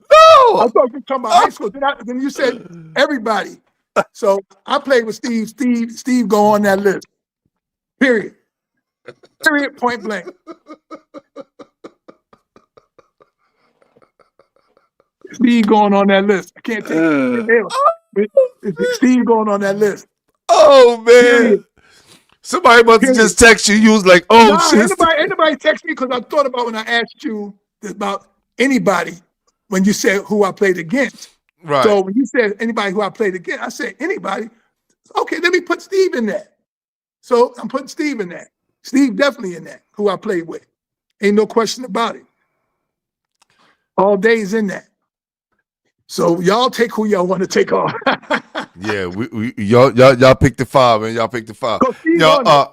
I thought you were talking about high school. Then you said everybody. So I played with Steve. Steve go on that list. Period. Point blank. Steve going on that list. I can't take it. Steve going on that list. Oh man. Period. Somebody must have just text you. You was like, oh shit. Anybody text me because I thought about when I asked you about anybody when you said who I played against. Right. So when you said anybody who I played against, I said anybody. Okay, let me put Steve in that. So I'm putting Steve in that. Steve definitely in that, who I played with. Ain't no question about it. All day is in that. So y'all take who y'all want to take off. Yeah, y'all pick the 5, man. Y'all pick the 5. So Steve Yo, on it.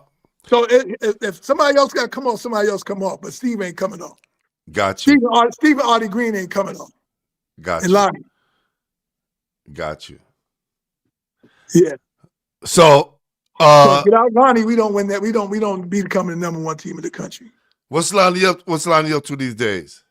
So if somebody else got to come off, somebody else come off. But Steve ain't coming off. got you. Steve and Artie Green ain't coming off. Got And you. Lonnie. Got you. Yeah. So, without Lonnie, we don't win that. We don't become the #1 team in the country. what's Lonnie up to these days?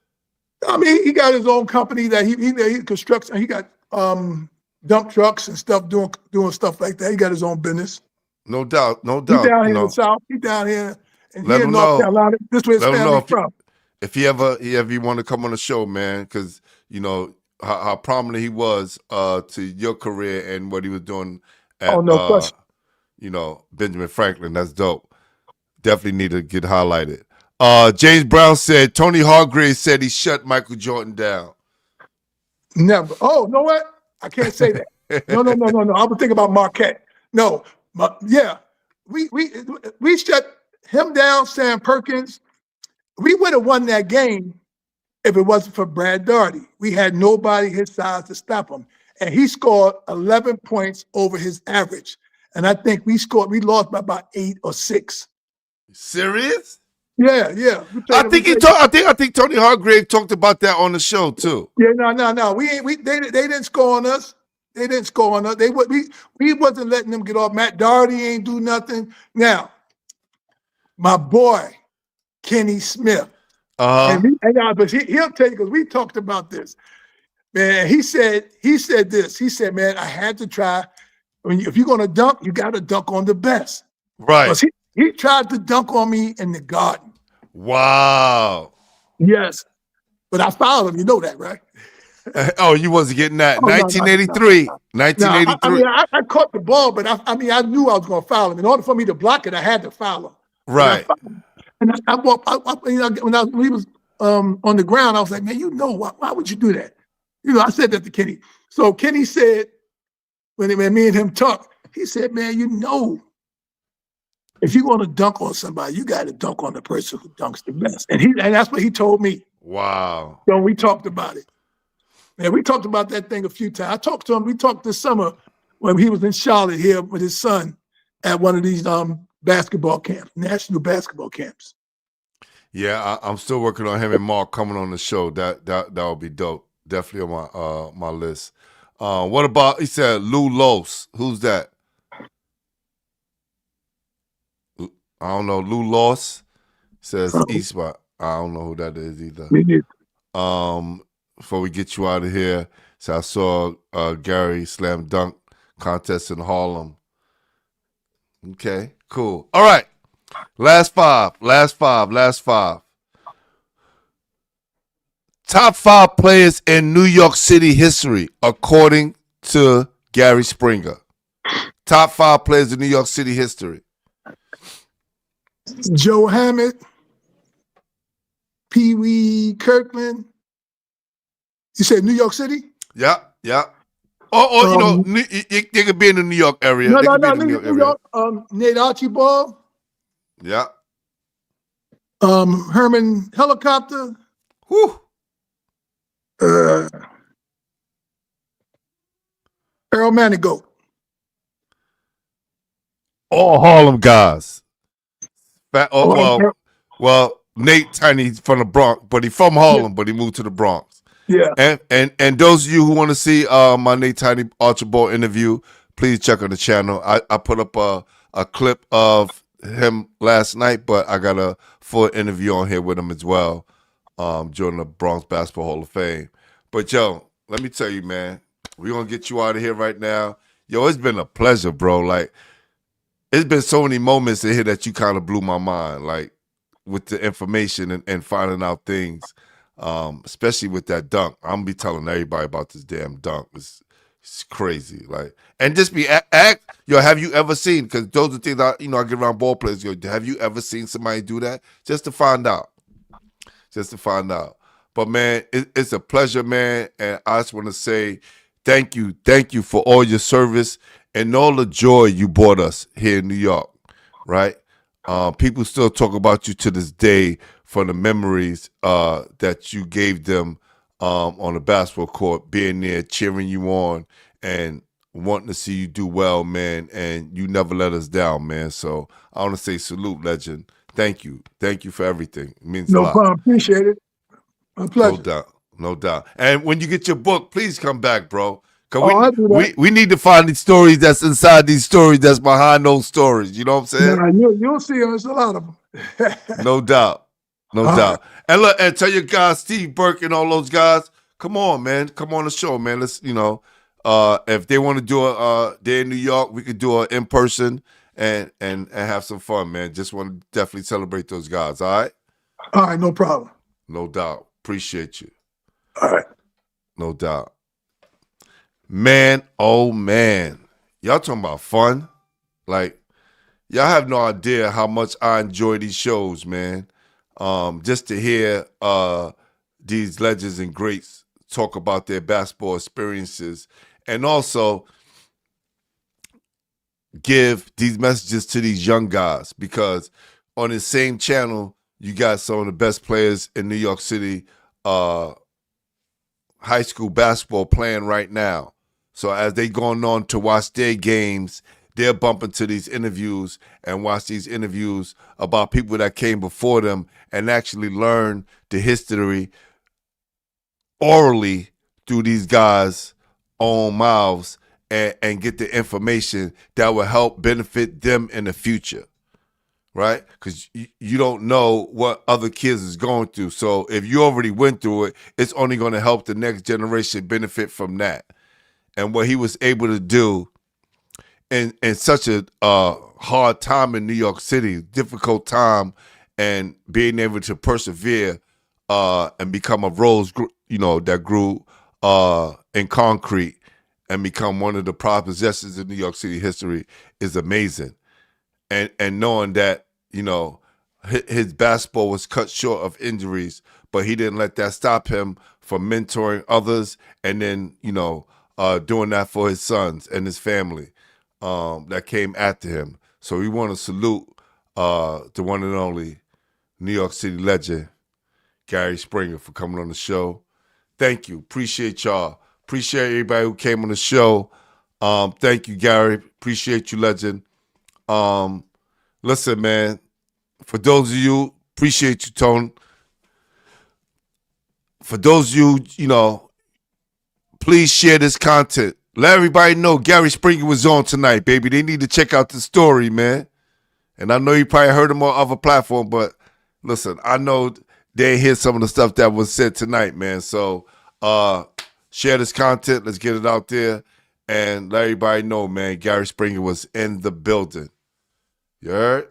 I mean, he got his own company that he constructs, and he got dump trucks and stuff doing stuff like that. He got his own business. No doubt. He down here in the South. He down here and Let here in him North know. Carolina. This is where his Let him know family's from. if he ever want to come on the show, man, because you know how prominent he was to your career and what he was doing at no question. you know, Benjamin Franklin. That's dope. Definitely need to get highlighted. James Brown said Tony Hargrave said he shut Michael Jordan down. Never. Oh, know what? I can't say that. No. I was thinking about Marquette. No, yeah, we shut him down. Sam Perkins. We would have won that game if it wasn't for Brad Daugherty. We had nobody his size to stop him, and he scored 11 points over his average. And I think we lost by about 8 or 6. Serious? Yeah. I think Tony Hargrave talked about that on the show too. Yeah, no. They didn't score on us. They didn't score on us. We wasn't letting them get off. Matt Doherty ain't do nothing. Now, my boy, Kenny Smith. But he'll tell you, because we talked about this. Man, he said this. He said, man, I had to try. If you're gonna dunk, you gotta dunk on the best. Right. He tried to dunk on me in the Garden. Wow. Yes. But I fouled him. You know that, right? Oh, you wasn't getting that. Oh, 1983. no. 1983. I caught the ball, but I knew I was going to foul him. In order for me to block it, I had to foul him. Right. And I walked. When he was on the ground, I was like, man, why would you do that? I said that to Kenny. So Kenny said, when me and him talked, he said, man, if you're going to dunk on somebody, you got to dunk on the person who dunks the best. And that's what he told me. Wow. So we talked about it. Man, we talked about that thing a few times. I talked to him. We talked this summer when he was in Charlotte here with his son at one of these basketball camps, national basketball camps. Yeah, I'm still working on him and Mark coming on the show. That would be dope. Definitely on my list. What about, he said Lou Los. Who's that? I don't know. Lou Los says Eastward. I don't know who that is either. Me neither. Before we get you out of here, so I saw Gary slam dunk contest in Harlem. Okay, cool. All right. Last five. Top 5 players in New York City history, according to Gary Springer. Top 5 players in New York City history. Joe Hammett, Pee Wee Kirkland. You said New York City? Yeah. They could be in the New York area. No, New York. Nate Archibald. Yeah. Herman Helicopter. Whew. Earl Manigault. All Harlem guys. Well, Nate Tiny from the Bronx, but he's from Harlem, but he moved to the Bronx. Yeah. And those of you who want to see my Nate Tiny Archibald interview, please check on the channel. I put up a clip of him last night, but I got a full interview on here with him as well during the Bronx Basketball Hall of Fame. But, yo, let me tell you, man, we're going to get you out of here right now. Yo, it's been a pleasure, bro. Like, it's been so many moments in here that you kind of blew my mind, like, with the information and finding out things, especially with that dunk. I'm going to be telling everybody about this damn dunk. It's crazy. Like, and just have you ever seen, because those are things I get around ball players, have you ever seen somebody do that? Just to find out. But, man, it's a pleasure, man, and I just want to say thank you for all your service and all the joy you brought us here in New York, right? People still talk about you to this day for the memories that you gave them on the basketball court, being there, cheering you on, and wanting to see you do well, man. And you never let us down, man. So I want to say salute, legend. Thank you. Thank you for everything. It means a No lot. problem. Appreciate it. My pleasure. No doubt. No doubt. And when you get your book, please come back, bro. I'll do that. We need to find these stories that's inside these stories that's behind those stories. You know what I'm saying? Nah, you'll see there's a lot of them. No doubt. No doubt. And look, and tell your guys, Steve Burke and all those guys, come on, man. Come on the show, man. Let's, if they want to do a day in New York, we could do an in-person and have some fun, man. Just want to definitely celebrate those guys, all right? All right, no problem. No doubt. Appreciate you. All right. No doubt. Man, oh man. Y'all talking about fun? Like, y'all have no idea how much I enjoy these shows, man. Just to hear these legends and greats talk about their basketball experiences and also give these messages to these young guys, because on the same channel, you got some of the best players in New York City high school basketball playing right now. So as they going on to watch their games, they're bumping to these interviews and watch these interviews about people that came before them and actually learn the history orally through these guys' own mouths and get the information that will help benefit them in the future, right? Because you don't know what other kids is going through. So if you already went through it, it's only going to help the next generation benefit from that. And what he was able to do in such a hard time in New York City, difficult time, and being able to persevere and become a rose, that grew in concrete and become one of the proud possessions in New York City history is amazing. And knowing that, his basketball was cut short of injuries, but he didn't let that stop him from mentoring others and then, doing that for his sons and his family that came after him. So we want to salute the one and only New York City legend, Gary Springer, for coming on the show. Thank you. Appreciate y'all. Appreciate everybody who came on the show. Thank you, Gary. Appreciate you, legend. Listen, man, for those of you, appreciate you, Tone. For those of you, please share this content. Let everybody know Gary Springer was on tonight, baby. They need to check out the story, man. And I know you probably heard him on other platforms, but listen, I know they hear some of the stuff that was said tonight, man. So share this content. Let's get it out there. And let everybody know, man, Gary Springer was in the building. You heard?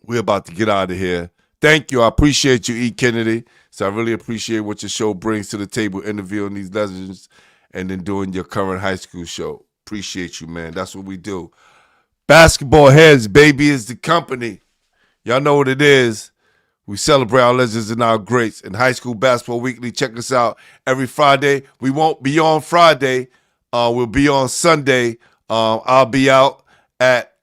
We're about to get out of here. Thank you. I appreciate you, E. Kennedy. So I really appreciate what your show brings to the table, interviewing these legends and then doing your current high school show. Appreciate you, man. That's what we do. Basketball Heads, baby, is the company. Y'all know what it is. We celebrate our legends and our greats. In High School Basketball Weekly, check us out every Friday. We won't be on Friday. We'll be on Sunday. I'll be out at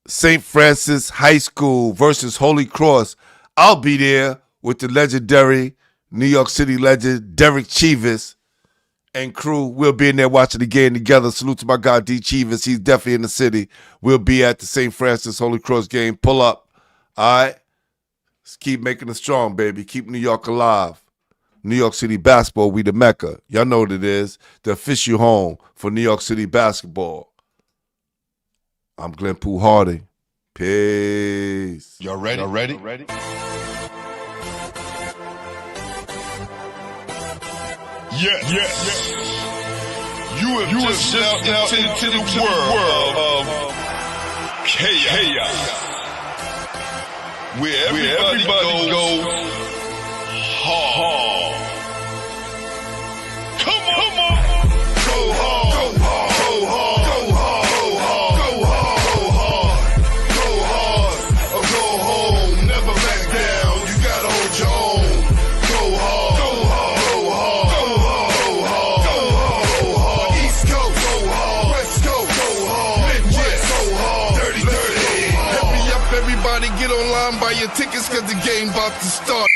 St. Francis High School versus Holy Cross. I'll be there with the legendary New York City legend, Derek Chivas, and crew. We'll be in there watching the game together. Salute to my guy, D. Chivas. He's definitely in the city. We'll be at the St. Francis Holy Cross game. Pull up. All right? Let's keep making it strong, baby. Keep New York alive. New York City basketball, we the Mecca. Y'all know what it is. The official home for New York City basketball. I'm Glenn Pooh Harding. Peace. Y'all ready? Y'all ready? Yes. You have just stepped into the world of chaos. Where everybody goes hard. Come on. Go hard. Go hard. Go hard. Go hard. Go hard. Or go home. Never back down. You gotta hold your own. Go hard. Go hard. Go hard. Go hard. East Coast. Go hard. West Coast. Go hard. Midwest. Go hard. Dirty. Hurry up, everybody. Get online. Buy your tickets, cause the game about to start.